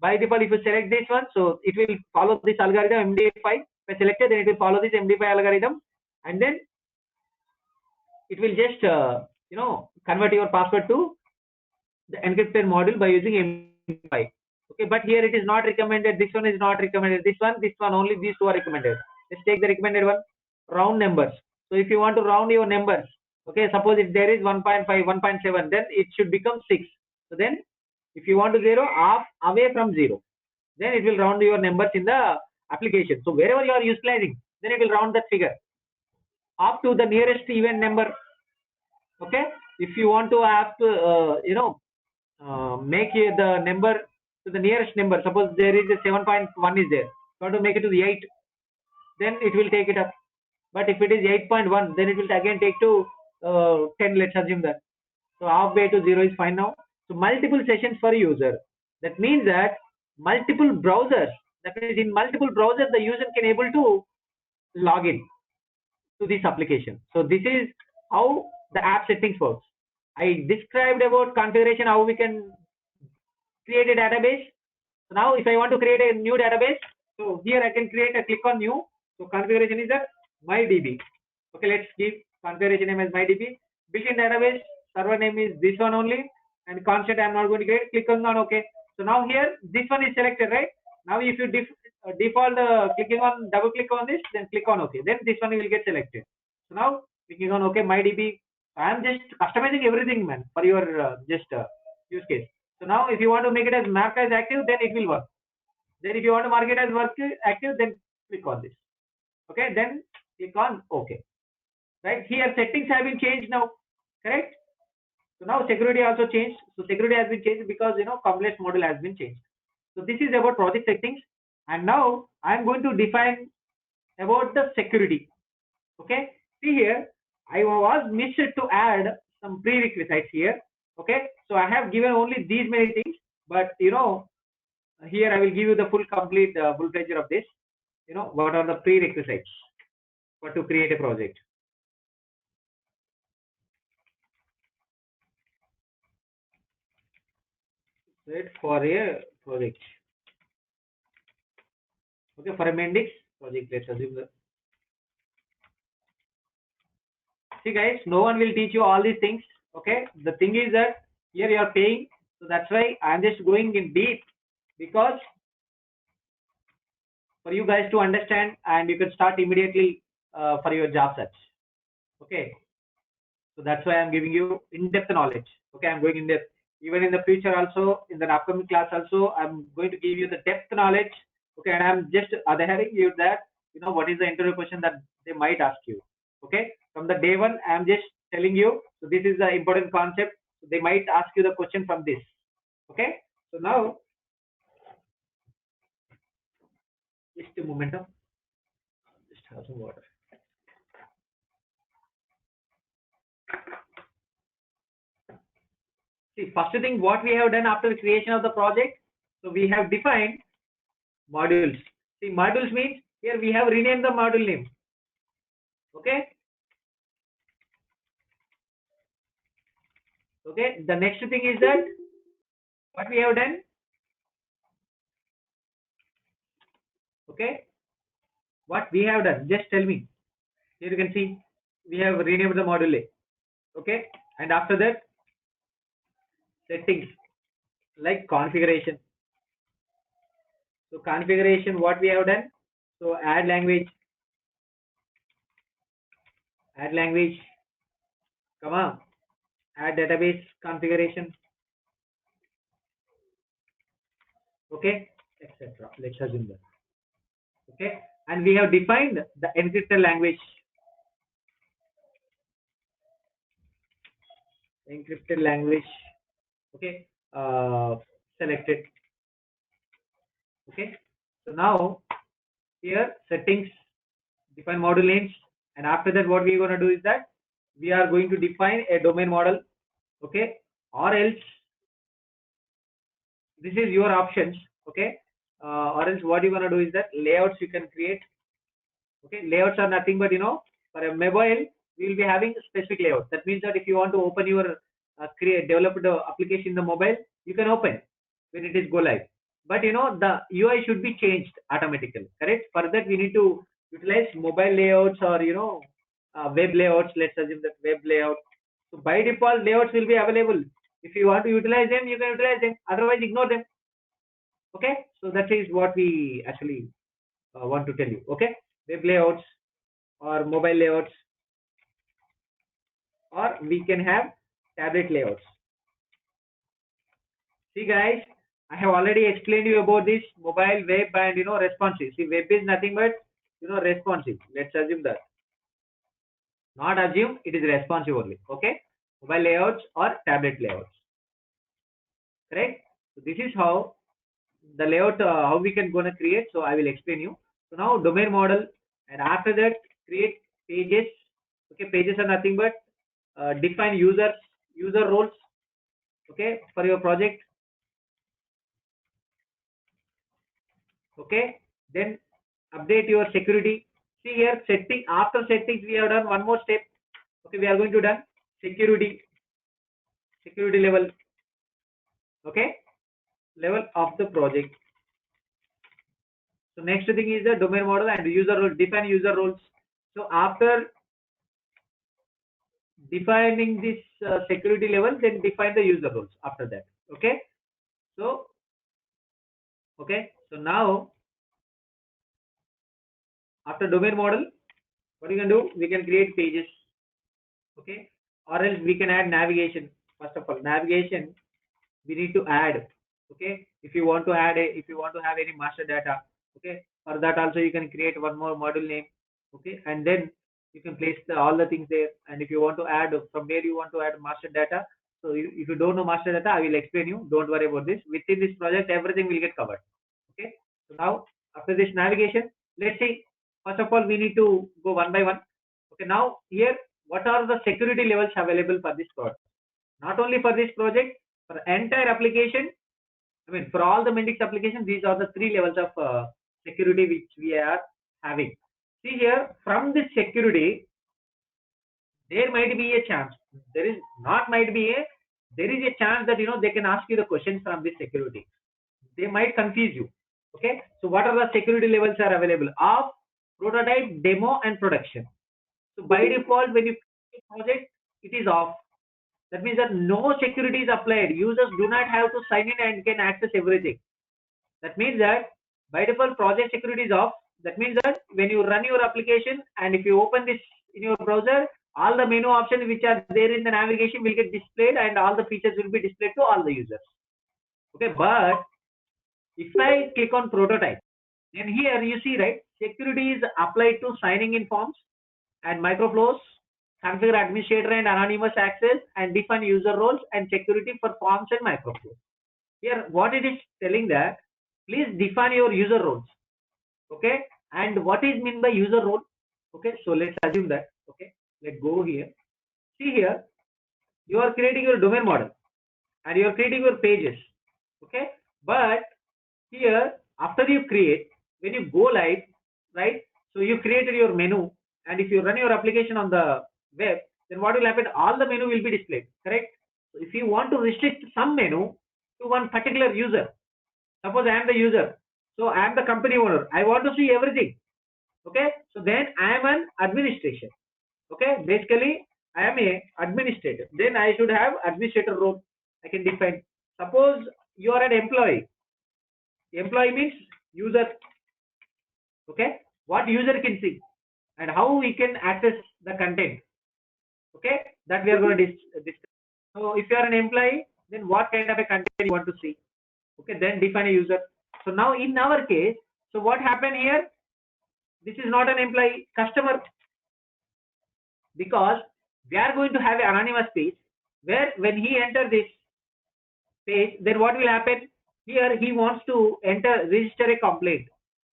Speaker 2: By default, if you select this one, so it will follow this algorithm MD5. If I selected, then it will follow this MD5 algorithm, and then it will just convert your password to the encrypted module by using MD5. Okay, but here it is not recommended. This one is not recommended. This one only. These two are recommended. Let's take the recommended one. Round numbers. So if you want to round your numbers, okay, suppose if there is 1.5, 1.7, then it should become 6. So then, if you want to zero, off away from 0, then it will round your numbers in the application. So wherever you are utilizing, then it will round that figure up to the nearest even number. Okay, if you want to have to make the number to the nearest number, suppose there is a 7.1 is there, you want to make it to the 8, then it will take it up. But if it is 8.1, then it will again take to 10, let's assume that. So halfway to 0 is fine now. So multiple sessions per user, that means that multiple browsers, that means in multiple browsers the user can able to log in to this application. So this is how the app settings works. I described about configuration, how we can create a database. So now if I want to create a new database, so here I can create a click on new. So configuration is that MyDB. Okay, let's give configuration name as MyDB. Built-in database, server name is this one only, and constant I'm not going to create. Click on OK. So now here this one is selected, right? Now if you default clicking on, double click on this, then click on OK. Then this one will get selected. So now clicking on OK, MyDB. I am just customizing everything, man, for your use case. So now if you want to make it as mark as active, then it will work. Then if you want to mark it as work active, then click on this. Okay, then click on OK. Right, here settings have been changed now, correct? So now security also changed. So security has been changed because complex model has been changed. So this is about project settings, and now I am going to define about the security. Okay, see here I was missed to add some prerequisites here. Okay, so I have given only these many things, but here I will give you the full complete full picture of this. What are the prerequisites for to create a project. Right, for a project. Okay, for a Mendix project, let's assume that. See guys, no one will teach you all these things. Okay, the thing is that here you are paying, so that's why I'm just going in deep, because for you guys to understand and you can start immediately for your job search. Okay, so that's why I'm giving you in-depth knowledge. Okay, I'm going in depth. Even in the future also, in the upcoming class also, I'm going to give you the depth knowledge. Okay, and I'm just adhering you that what is the interview question that they might ask you. Okay, from the day one, I'm just telling you. So this is the important concept. They might ask you the question from this. Okay, so now just a moment. Just have some water. See, first thing what we have done after the creation of the project, so we have defined modules. See, modules means here we have renamed the module name. Okay. Okay. The next thing is that what we have done. Okay. What we have done, just tell me. Here you can see we have renamed the module name. Okay. And after that, settings like configuration. So configuration, what we have done. So add language, come on, add database configuration. Okay, etc. Let's assume that. Okay, and we have defined the encrypted language. encrypted language. Okay, selected. Okay, so now here settings, define module names, and after that what we're going to do is that we are going to define a domain model. Okay, or else this is your options. Okay, or else what you're going to do is that layouts you can create. Okay, layouts are nothing but for a mobile we will be having specific layouts. That means that if you want to open your create developed application in the mobile, you can open when it is go live. But the UI should be changed automatically. Correct. For that we need to utilize mobile layouts or web layouts. Let's assume that web layout. So by default layouts will be available. If you want to utilize them, you can utilize them. Otherwise, ignore them. Okay. So that is what we actually want to tell you. Okay. Web layouts or mobile layouts, or we can have tablet layouts. See guys, I have already explained you about this mobile, web, and responsive. See, web is nothing but responsive. Let's assume that. Not assume, it is responsive only. Okay, mobile layouts or tablet layouts. Correct. So this is how the layout how we can gonna create. So I will explain you. So now domain model, and after that create pages. Okay, pages are nothing but define user roles. Okay, for your project. Okay, then update your security. See here setting, after settings we have done one more step. Okay, we are going to done security level. Okay, level of the project. So next thing is the domain model and user role, define user roles. So after defining this security level, then define the user roles after that. Okay, so so now after domain model, what you can do, we can create pages. Okay, or else we can add navigation. First of all, navigation we need to add. Okay, if you want to add if you want to have any master data, okay, for that also you can create one more module name. Okay, and then you can place all the things there. And if you want to add from where you want to add master data, so if you don't know master data, I will explain you, don't worry about this. Within this project everything will get covered. Okay, so now after this navigation, let's see, first of all we need to go one by one. Okay, now here what are the security levels available for this project? Not only for this project, for entire application, I mean for all the Mendix applications, these are the three levels of security which we are having. See here, from this security there might be a chance, there is not might be a, there is a chance that they can ask you the questions from this security. They might confuse you. Okay, so what are the security levels are available? Of prototype, demo, and production. So by default when you create a project, it is off. That means that no security is applied. Users do not have to sign in and can access everything. That means that by default project security is off. That means that when you run your application and if you open this in your browser, all the menu options which are there in the navigation will get displayed and all the features will be displayed to all the users. Okay, but if I click on prototype, then here you see, right, security is applied to signing in forms and microflows, configure administrator and anonymous access, and define user roles and security for forms and microflows. Here, what it is telling that, please define your user roles. Okay, and what is meant by user role? Okay, so let's assume that. Okay, let's go here. See here, you are creating your domain model and you are creating your pages. Okay, but here after you create, when you go live, right, so you created your menu, and if you run your application on the web, then what will happen, all the menu will be displayed. Correct. So if you want to restrict some menu to one particular user, suppose I am the user, so I am the company owner, I want to see everything. Okay, so then I am an administration. Okay, basically I am a administrator, then I should have administrator role. I can define. Suppose you are an employee. Employee means user. Okay, what user can see and how we can access the content. Okay, that we are going to discuss. So if you are an employee, then what kind of a content you want to see. Okay, then define a user. So now in our case, so what happened here, this is not an employee, customer, because we are going to have an anonymous page. where when he enter this page, then what will happen? Here he wants to register a complaint.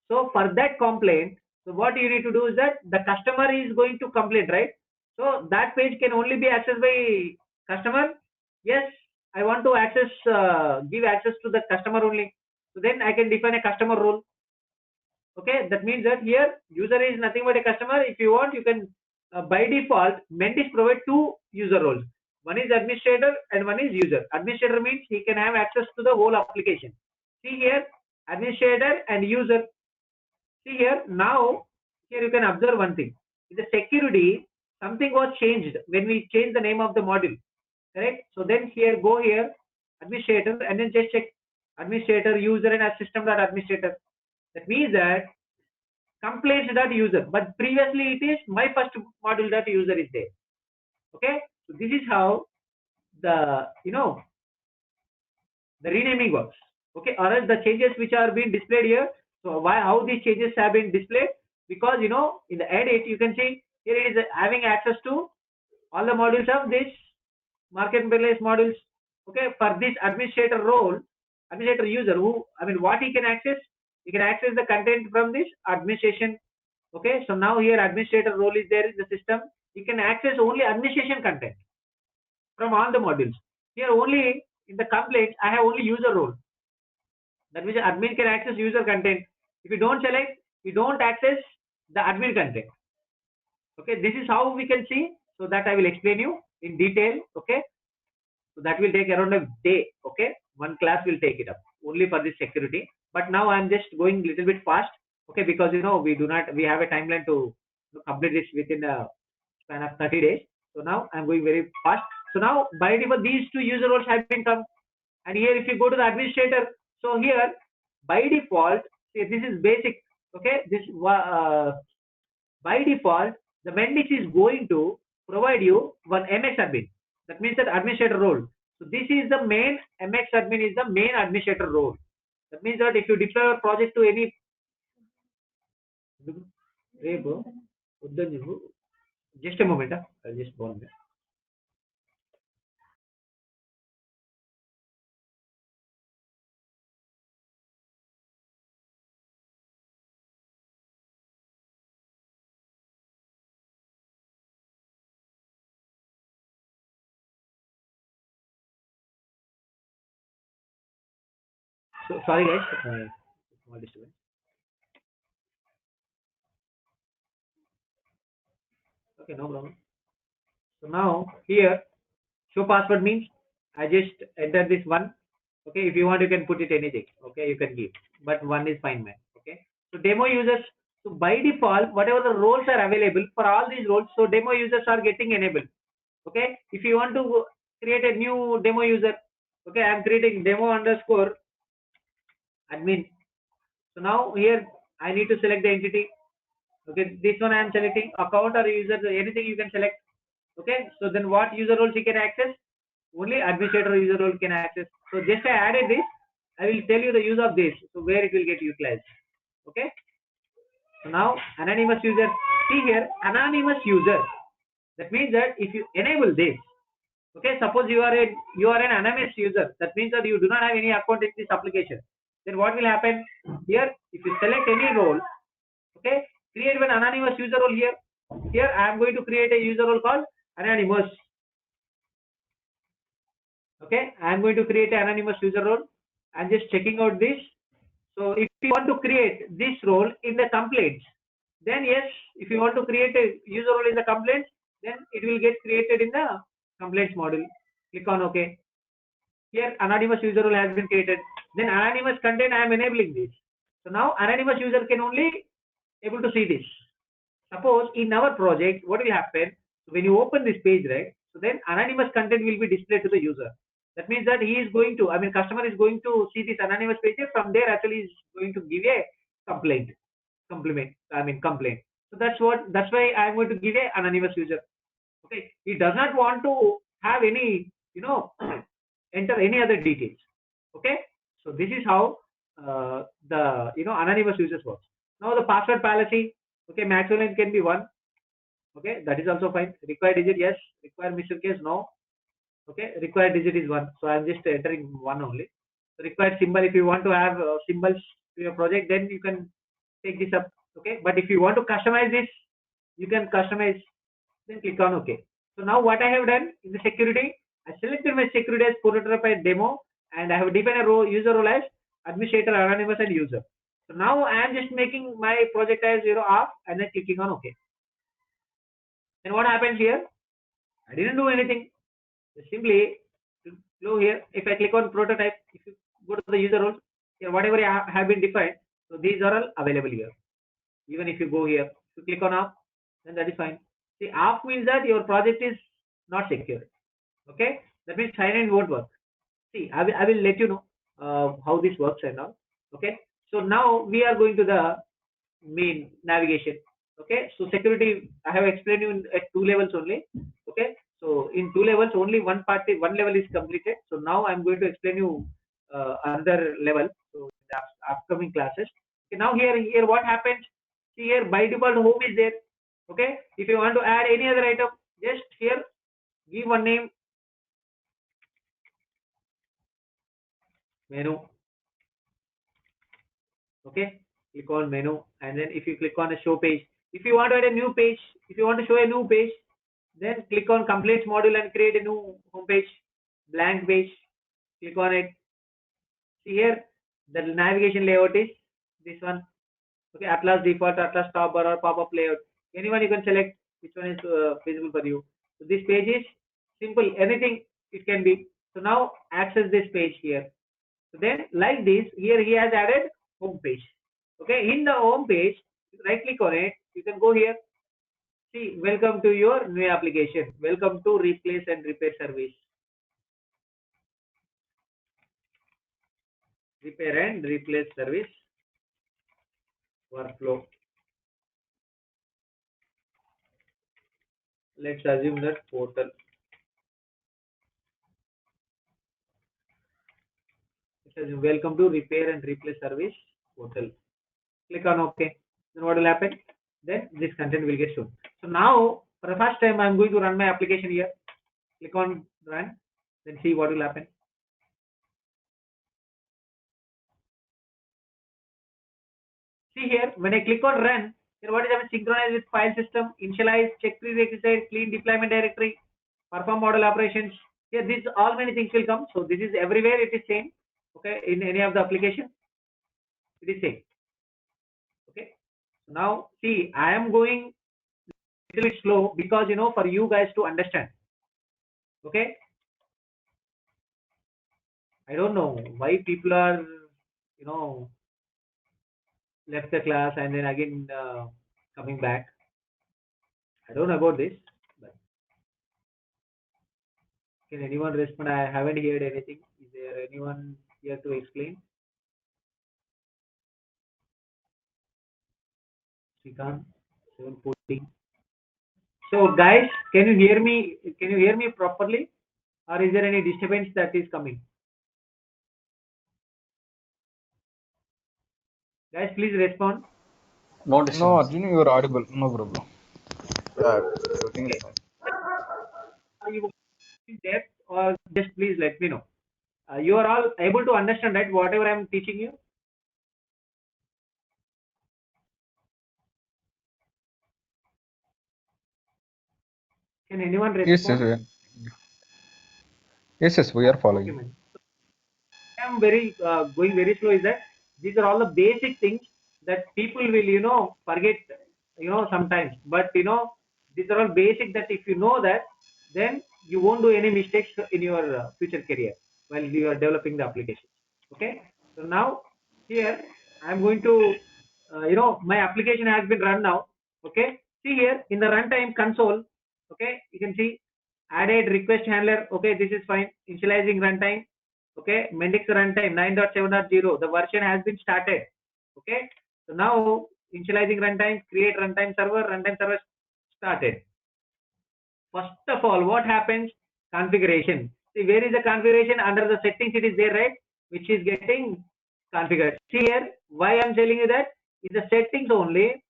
Speaker 2: So for that complaint, so what you need to do is that the customer is going to complain, right? So that page can only be accessed by customer. Yes, I want to give access to the customer only. So then I can define a customer role. Okay, that means that here user is nothing but a customer. If you want, you can by default Mendix provide two user roles. One is administrator and one is user. Administrator means he can have access to the whole application. See here, administrator and user. See here, now here you can observe one thing. In the security, something was changed when we changed the name of the module. Correct? So then here, go here, administrator, and then just check administrator, user, and system.administrator. That means that complaints.user, but previously it is my first module.user is there. Okay, so this is how the the renaming works. Okay, or else the changes which are being displayed here. So why how these changes have been displayed? Because in the edit you can see here it is having access to all the modules of this marketplace modules. Okay, for this administrator role, administrator user, what he can access? He can access the content from this administration. Okay, so now here administrator role is there in the system. You can access only administration content from all the modules. Here only in the complaints, I have only user role. That means admin can access user content. If you don't select, you don't access the admin content. Okay, this is how we can see. So that I will explain you in detail. Okay, so that will take around a day. Okay, one class will take it up only for this security. But now I'm just going little bit fast. Okay, because we have a timeline to complete this within a span of 30 days. So now I'm going very fast. So now by default these two user roles have been come, and here if you go to the administrator, so here by default, see, this is basic. Okay, this by default the Mendix is going to provide you one MX admin. That means that administrator role. So this is the main MX admin is the main administrator role. That means that if you deploy a project to any just a moment, I'll just go on there. So sorry guys, small disturbance. Okay, no problem. So now here show password means I just enter this one. Okay, if you want you can put it anything. Okay, you can give, but one is fine, man. Okay, so demo users. So by default, whatever the roles are available for all these roles, so demo users are getting enabled. Okay, if you want to create a new demo user, okay, I am creating demo underscore admin. So now here I need to select the entity. Okay, this one I am selecting account or user, anything you can select. Okay, so then what user roles you can access? Only administrator user role can access. So just I added this. I will tell you the use of this. So where it will get utilized. Okay. So now anonymous user. See here anonymous user. That means that if you enable this, okay, suppose you are an anonymous user. That means that you do not have any account in this application. Then what will happen here? If you select any role, okay, create an anonymous user role here. Here I am going to create a user role called anonymous. Okay, I am going to create an anonymous user role. I'm just checking out this. So if you want to create this role in the complaints, then yes, if you want to create a user role in the complaints, then it will get created in the complaints module. Click on OK. Here anonymous user role has been created. Then anonymous content I am enabling this. So now anonymous user can only able to see this. Suppose in our project, what will happen when you open this page, right? So then anonymous content will be displayed to the user. That means that he is going to, customer is going to see this anonymous page. From there, actually, is going to give a complaint. Complaint. So that's why I am going to give a anonymous user. Okay. He does not want to have any, enter any other details. Okay. So this is how the anonymous users works. Now the password policy. Okay, maximum length can be 1. Okay, that is also fine. Required digit, yes. Required missile case, no. Okay, required digit is 1, so I'm just entering 1 only. So required symbol, if you want to have symbols to your project, then you can take this up. Okay, but if you want to customize this, you can customize, then click on OK. So now what I have done in the security, I selected my security as prototype demo, and I have defined a user role as administrator, anonymous, and user. So now I am just making my project as off, and then clicking on OK. Then what happens here? I didn't do anything. Simply go here. If I click on prototype, if you go to the user roles, here whatever I have been defined, so these are all available here. Even if you go here, if you click on off, then that is fine. See, off means that your project is not secure. Okay, that means sign in won't work. See, I will let you know how this works and all. Okay, so now we are going to the main navigation. Okay, so security I have explained you at 2 levels only. Okay, so in 2 levels only one level is completed. So now I'm going to explain you another level. So in the upcoming classes. Okay, now here what happens? See, here by default home is there. Okay, if you want to add any other item, just here give one name, menu. Okay, click on menu, and then if you click on a show page, if you want to add a new page, if you want to show a new page, then click on complaints module and create a new home page, blank page. Click on it. See here, the navigation layout is this one. Okay, Atlas default, Atlas top bar, or pop-up layout. Anyone you can select which one is feasible for you. So this page is simple. Anything it can be. So now access this page here. So then like this, here he has added home page. Okay, in the home page, right click on it. You can go here. See, welcome to your new application. Welcome to replace and repair service. Repair and replace service workflow. Let's assume that portal. Let's assume welcome to repair and replace service portal. Click on OK. Then what will happen? Then this content will get shown. So now, for the first time, I'm going to run my application here. Click on run. Then see what will happen. See here, when I click on run, here what is happening? Synchronize with file system, initialize, check prerequisite, clean deployment directory, perform model operations. Here, these all many things will come. So this is everywhere. It is same. Okay, in any of the application, it is same. Okay. Now see, I am going a little bit slow because for you guys to understand. Okay. I don't know why people are left the class and then again coming back. I don't know about this, but can anyone respond? I haven't heard anything. Is there anyone here to explain? Srikanth, 714. So guys, can you hear me? Can you hear me properly, or is there any disturbance that is coming? Guys, please respond.
Speaker 3: No
Speaker 4: No,
Speaker 3: disturbance.
Speaker 4: Arjun, you are audible. No problem.
Speaker 3: Yeah, everything
Speaker 2: Okay.
Speaker 3: is fine.
Speaker 2: Are you in depth, or just please let me know? You are all able to understand, right? Whatever I am teaching you. Can anyone
Speaker 4: Yes, yes,
Speaker 2: respond?
Speaker 4: yes, we are
Speaker 2: Okay,
Speaker 4: following.
Speaker 2: man. I am very going very slow. Is that these are all the basic things that people will forget sometimes. But these are all basic that if you know that, then you won't do any mistakes in your future career while you are developing the application. Okay. So now here I am going to my application has been run now. Okay. See here in the runtime console. Okay, you can see added request handler. Okay, this is fine. Initializing runtime. Okay, Mendix runtime 9.7.0. The version has been started. Okay, so now initializing runtime, create runtime server started. First of all, what happens? Configuration. See, where is the configuration? Under the settings, it is there, right? Which is getting configured. See here, why I'm telling you that is the settings only.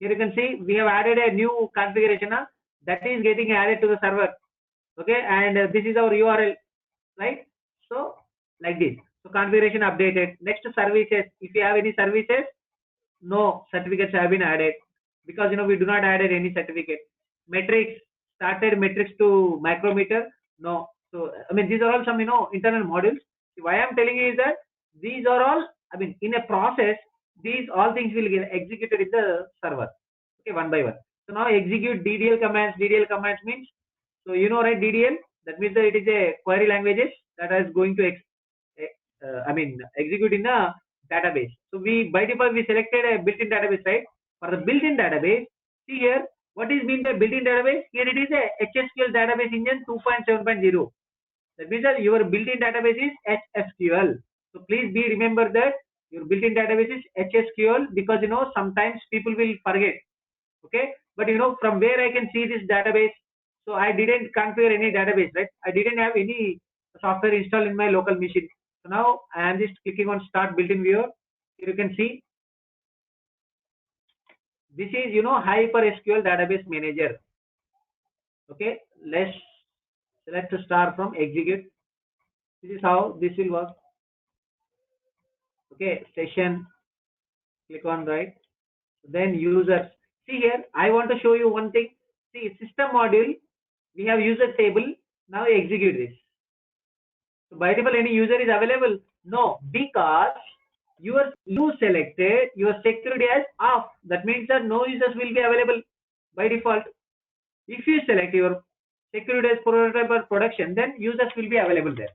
Speaker 2: Here you can see we have added a new configuration that is getting added to the server. Okay, and this is our URL, right? So like this. So configuration updated. Next, services. If you have any services, no certificates have been added, because we do not added any certificate. Metrics, started metrics to micrometer, no. So I mean, these are all some internal modules. Why I'm telling you is that these are all, I mean, in a process, these all things will get executed in the server, okay, one by one. So now execute DDL commands. DDL commands means, so right, DDL, that means that it is a query languages that is going to I mean, execute in a database. So we, by default, we selected a built-in database, right? For the built-in database, see here, what is mean by built-in database? Here it is a HSQL database engine 2.7.0. That means that your built-in database is HSQL. So please be remember that your built-in database is HSQL, because sometimes people will forget. Okay, but from where I can see this database, so I didn't configure any database, right? I didn't have any software installed in my local machine. So now I am just clicking on start built-in viewer. Here you can see this is Hyper SQL database manager. Okay, let's start from execute. This is how this will work. Okay, session, click on right, then users. See here, I want to show you one thing. See, system module, we have user table. Now execute this. So by default, any user is available? No, because you selected your security as off. That means that no users will be available by default. If you select your security as prototype or production, then users will be available there.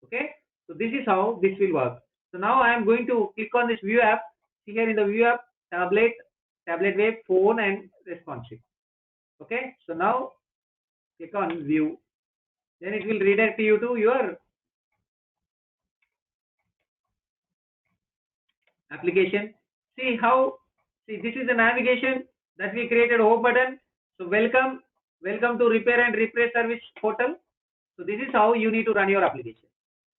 Speaker 2: Okay, so this is how this will work. So now I am going to click on this view app. See here in the view app, tablet web, phone, and responsive. Okay, so now click on view. Then it will redirect you to your application. See this is the navigation that we created, home button. So welcome to repair and replace service portal. So this is how you need to run your application.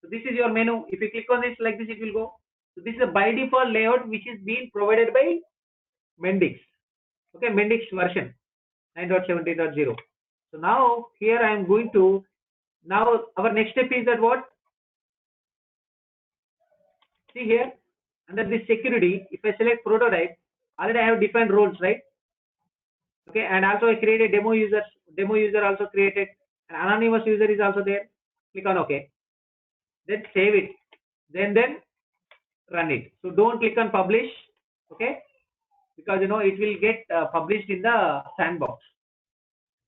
Speaker 2: So this is your menu. If you click on this like this, it will go. So this is a by default layout which is being provided by Mendix. Okay, Mendix version 9.17.0. So now here I am going to, now our next step is that what? See here, under this security, if I select prototype, already I have different roles, right? Okay, and also I created demo user also created, an anonymous user is also there. Click on OK. Then save it. Then run it. So don't click on publish, okay? Because it will get published in the sandbox.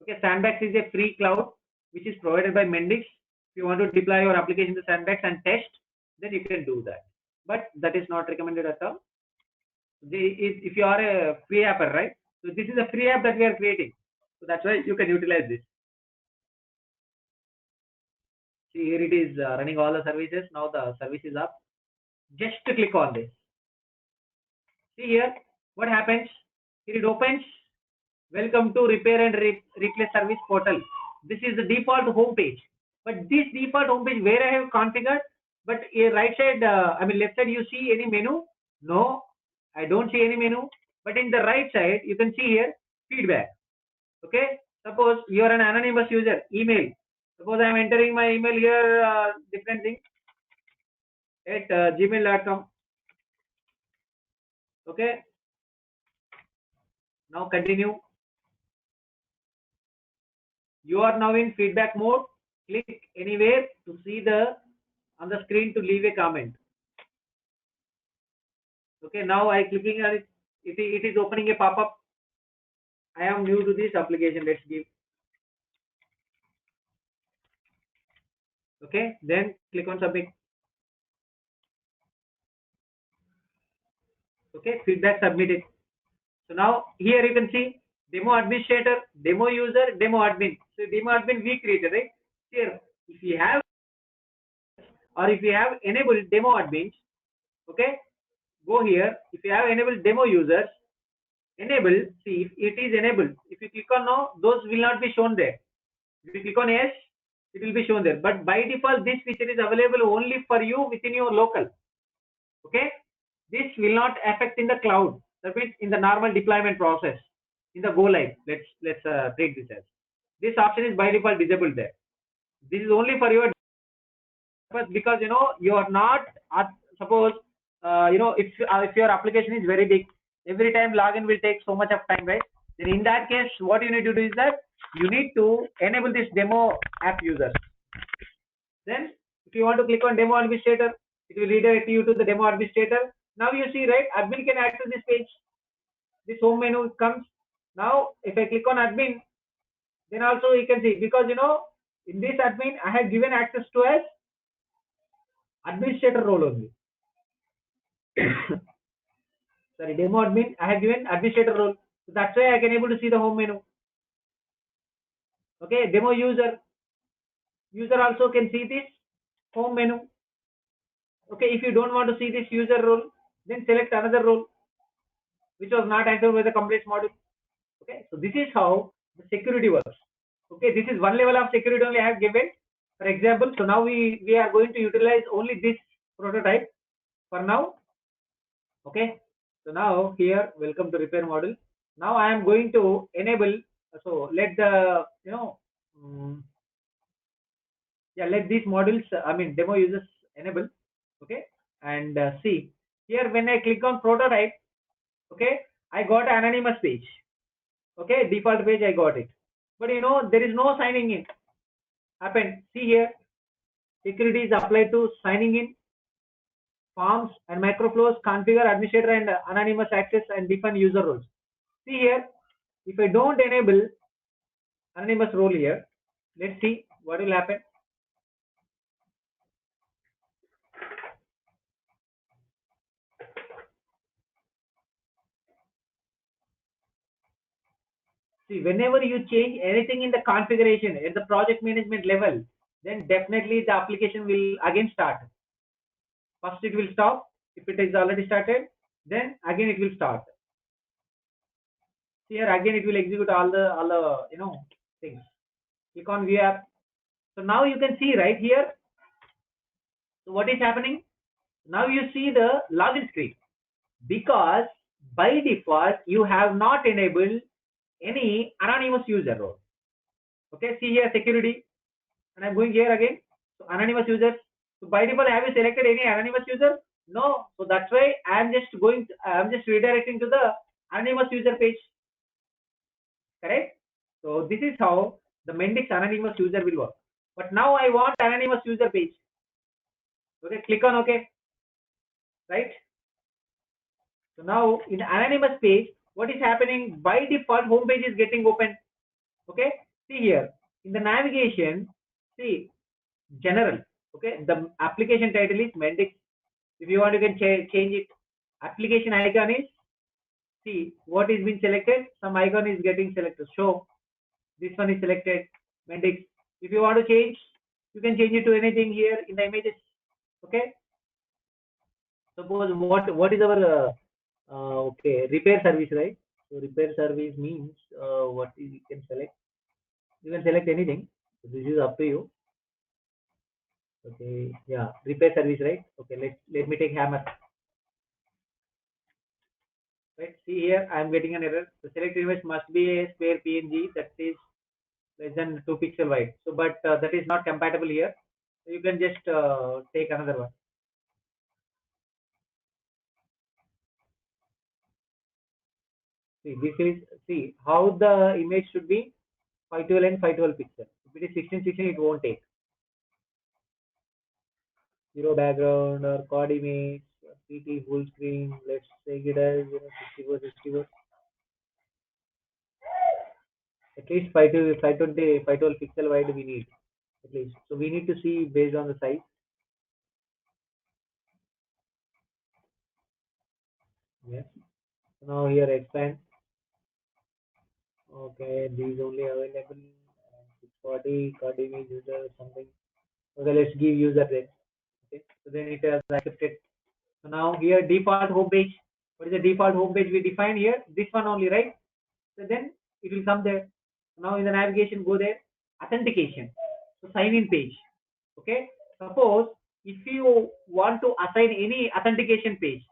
Speaker 2: Okay, sandbox is a free cloud which is provided by Mendix. If you want to deploy your application to sandbox and test, then you can do that. But that is not recommended at all. If you are a free apper, right? So this is a free app that we are creating. So that's why you can utilize this. See here it is running all the services. Now the service is up. Just click on this. See here what happens. Here it opens. Welcome to repair and replace service portal. This is the default home page. But this default home page where I have configured, but right side, I mean left side, you see any menu? No, I don't see any menu. But in the right side, you can see here feedback. Okay, suppose you are an anonymous user, email. Suppose I am entering my email here, different thing at gmail.com. Okay, now continue. You are now in feedback mode. Click anywhere to see on the screen to leave a comment. Okay, now I clicking on it. It is opening a pop-up. I am new to this application. Let's give. Okay, then click on submit. Okay, feedback submitted. So now here you can see demo administrator, demo user, demo admin. So demo admin we created, right? Here, if you have enabled demo admins, okay, go here. If you have enabled demo users, enable. See if it is enabled. If you click on no, those will not be shown there. If you click on yes, it will be shown there. But by default, this feature is available only for you within your local. Okay, this will not affect in the cloud. That means in the normal deployment process, in the go live. Let's take this as this option is by default disabled there. This is only for your purpose, because you are not suppose if your application is very big, every time login will take so much of time, right? Then in that case, what you need to do is that you need to enable this demo app users. Then if you want to click on demo administrator, it will redirect you to the demo administrator. Now you see, right, admin can access this page. This home menu comes. Now if I click on admin, then also you can see, because in this admin I have given access to as administrator role only. Sorry, demo admin, I have given administrator role. So that's why I can able to see the home menu. Okay, demo user also can see this home menu. Okay, if you don't want to see this user role, then select another role which was not active with the complete module. Okay, so this is how the security works. Okay, this is one level of security only I have given. For example, so now we are going to utilize only this prototype for now. Okay, so now here, welcome to repair module. Now I am going to enable, so let the let these modules, demo users enable. Okay, and see here, when I click on prototype, okay, I got an anonymous page. Okay, default page I got it, but there is no signing in happened. See here, security is applied to signing in, forms and microflows, configure administrator and anonymous access, and define user roles. See here, if I don't enable anonymous role here, let's see what will happen. See, whenever you change anything in the configuration at the project management level, then definitely the application will again start. First it will stop. If it is already started, then again it will start. Here again it will execute all the things. Click on view app. So now you can see right here. So what is happening? Now you see the login screen, because by default you have not enabled any anonymous user role. Okay, see here security, and I'm going here again. So anonymous users. So by default, have you selected any anonymous user? No. So that's why I'm just redirecting to the anonymous user page. Correct? So this is how the Mendix anonymous user will work. But now I want anonymous user page. Okay, click on OK. Right? So now in anonymous page, what is happening? By default, home page is getting open. Okay, see here in the navigation, see general. Okay, the application title is Mendix. If you want, you can change it. Application icon is, see what is being selected. Some icon is getting selected. Show, this one is selected, Mendix. If you want to change, you can change it to anything here in the images. Okay. Suppose what is our okay, repair service, right? So repair service means what is, you can select. You can select anything. So this is up to you. Okay, yeah, repair service, right? Okay, let me take hammer. Right, see here I am getting an error. The select image must be a spare PNG that is less than 2 pixel wide. So, but that is not compatible here. So you can just take another one. See, this is, see how the image should be 512 and 512 pixel. If it is 1616, it won't take. Zero background or quad image, PT full screen. Let's take it as 64. At least 512 pixel wide we need, at least. So we need to see based on the size. Yes. Now here expand. Okay, these only available. 640 card image user something. Okay, let's give user then. Okay, so then it has accepted. So now here default home page. What is the default home page we define here? This one only, right? So then it will come there. Now in the navigation, go there. Authentication. So sign in page. Okay. Suppose if you want to assign any authentication page,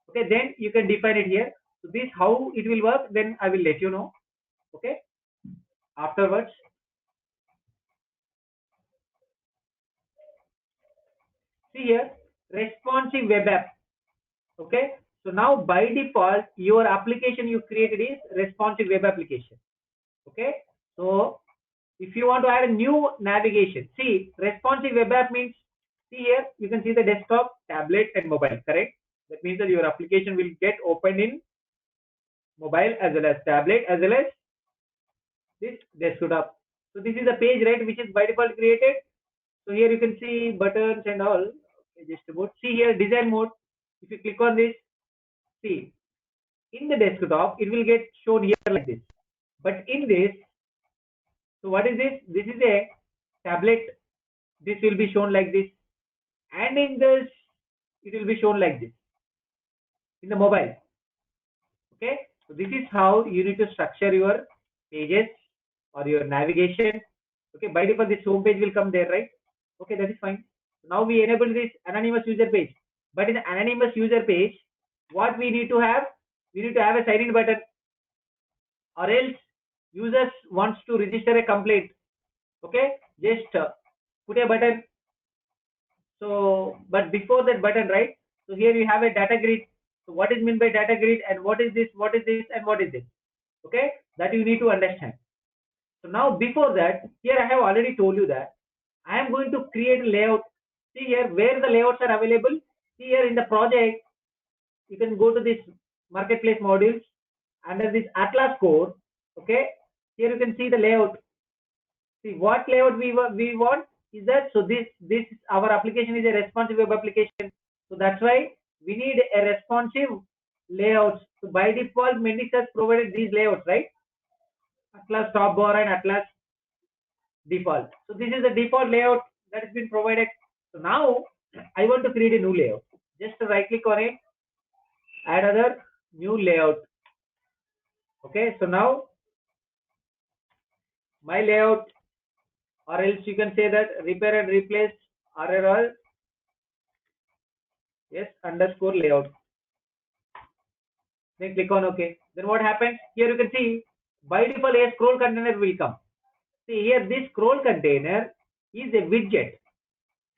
Speaker 2: okay, then you can define it here. So this how it will work. Then I will let you know. Okay. Afterwards. See here, responsive web app. Okay. So now by default, your application you created is responsive web application. Okay. So if you want to add a new navigation, see responsive web app means, see here, you can see the desktop, tablet and mobile, correct? That means that your application will get opened in mobile as well as tablet as well as this desktop. So this is the page, right, which is by default created. So here you can see buttons and all. Okay, just about. See here design mode. If you click on this, see in the desktop it will get shown here like this. But in this, so what is this? This is a tablet. This will be shown like this, and in this it will be shown like this in the mobile. Okay, so this is how you need to structure your pages or your navigation. Okay, by default this home page will come there, right? Okay, that is fine. Now we enable this anonymous user page, but in the anonymous user page, what we need to have? We need to have a sign in button, or else users wants to register a complaint. Okay, just put a button. So, but before that button, right? So here you have a data grid. So what is meant by data grid, and what is this? What is this? And what is this? Okay, that you need to understand. So now before that, here I have already told you that I am going to create a layout. See here where the layouts are available. See here in the project, you can go to this marketplace modules under this Atlas core. Okay, here you can see the layout. See what layout we want is that, so this our application is a responsive web application. So that's why we need a responsive layouts. So by default, Mendix has provided these layouts, right? Atlas top bar and Atlas default. So this is the default layout that has been provided. So now I want to create a new layout. Just right click on it, add other new layout. Okay, so now my layout, or else you can say that repair and replace RRL, yes, underscore layout. Then click on OK. Then what happens? Here you can see by default a scroll container will come. See here, this scroll container is a widget.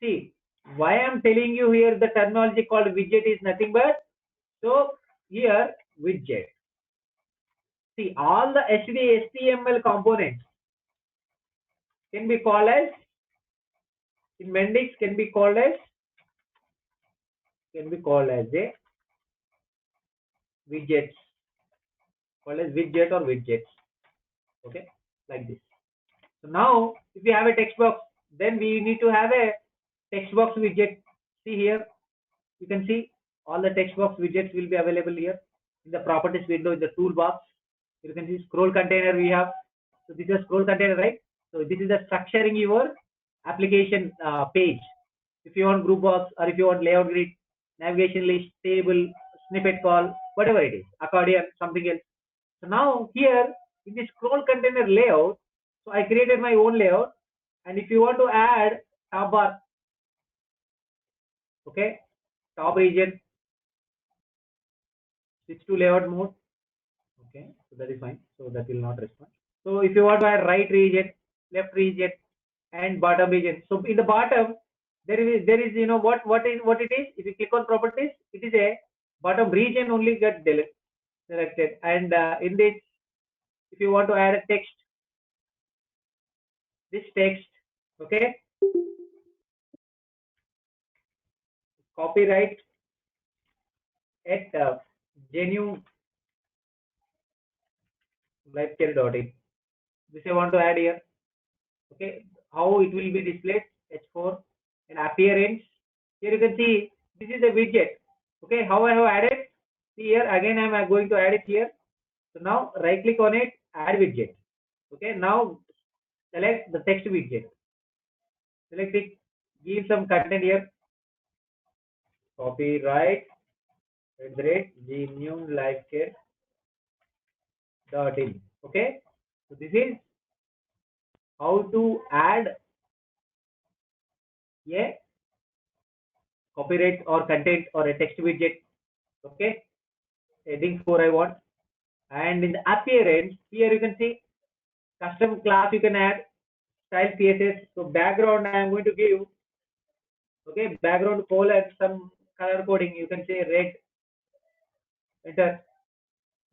Speaker 2: See, why I'm telling you here the terminology called widget is nothing but, so here widget. See, all the HTML components can be called as, in Mendix can be called as a widgets, called as widget or widgets. Okay, like this. So now if you have a text box, then we need to have a text box widget. See here, you can see all the text box widgets will be available here in the properties window in the toolbox. You can see scroll container we have. So this is a scroll container, right? So this is the structuring your application page. If you want group box, or if you want layout grid, navigation list, table, snippet call, whatever it is, accordion, something else. So now here in the scroll container layout, so I created my own layout, and if you want to add top bar, okay, top region, switch to layout mode. Okay, so that is fine. So that will not respond. So if you want to add right region, left region, and bottom region. So in the bottom, there is you know what it is. If you click on properties, it is a bottom region only get selected. And in this, if you want to add a text, this text, okay, copyright at genuine livecare.in. This I want to add here. Okay, how it will be displayed, H4, and appearance. Here you can see this is a widget. Okay, how I have added. See here again I am going to add it here. So now right click on it, add widget. Okay, now select the text widget. Select it, give some content here. Copyright genuine livecare.in. Okay, so this is how to add a copyright or content or a text widget. Okay, heading 4 I want. And in the appearance, here you can see custom class you can add, style CSS. So background I am going to give Okay, background color, some color coding, you can say red, enter.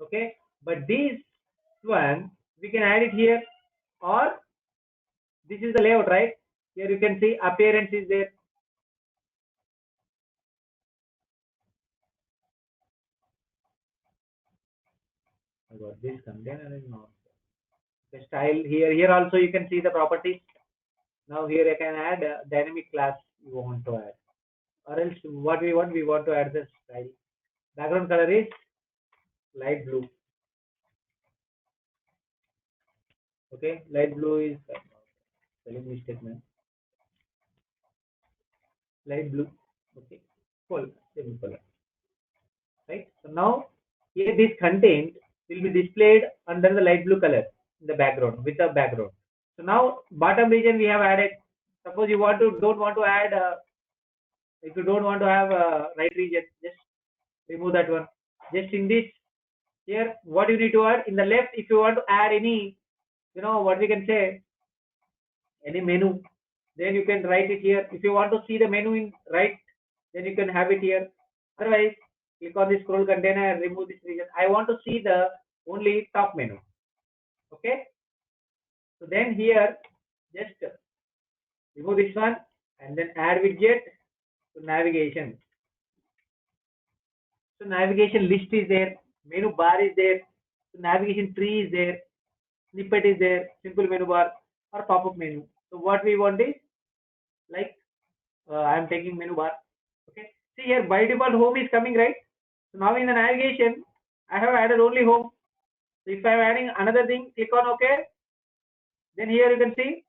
Speaker 2: Okay, but this one we can add it here, or this is the layout, right? Here you can see appearance is there. I got this container is not. The style here also you can see the properties. Now here I can add a dynamic class you want to add, or else what we want to add the style. Background color is light blue. Okay, light blue is spelling mistake, man. Light blue. Okay, cool. Simple. Right. So now here this content will be displayed under the light blue color in the background with the background. So now bottom region we have added. Suppose you don't want to add if you don't want to have right region, just remove that one. Just in this here, what you need to add in the left, if you want to add any, what we can say, any menu, then you can write it here. If you want to see the menu in right, then you can have it here. Otherwise, click on the scroll container and remove this region. I want to see the only top menu. Okay. So then here, just remove this one and then add widget to navigation. So navigation list is there, menu bar is there, so navigation tree is there, snippet is there, simple menu bar or pop-up menu. So what we want is like I am taking menu bar. Okay. See here by default home is coming, right? So now in the navigation I have added only home. So if I am adding another thing, click on OK. Then here you can see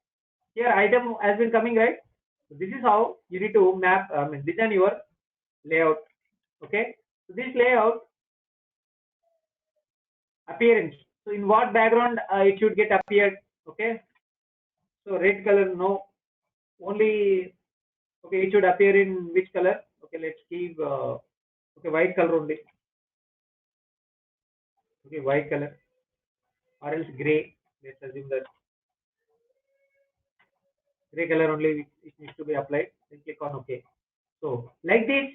Speaker 2: here item has been coming, right? So this is how you need to map, design your layout. Okay. So this layout appearance. So in what background it should get appeared. Okay. So red color no. Only okay. It should appear in which color? Okay. Let's give okay white color only. Okay, white color or else gray. Let's assume that gray color only it needs to be applied. Then click on OK. So like this,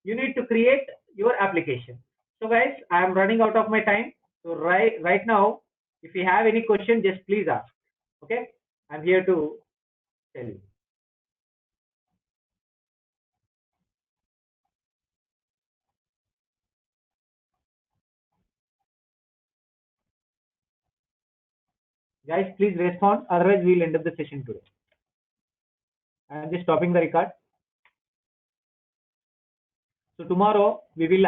Speaker 2: you need to create your application. So guys, I am running out of my time. So right now, if you have any question, just please ask. Okay, I'm here to tell you. Guys, please respond. Otherwise, we'll end up the session today. I'm just stopping the record. So tomorrow we will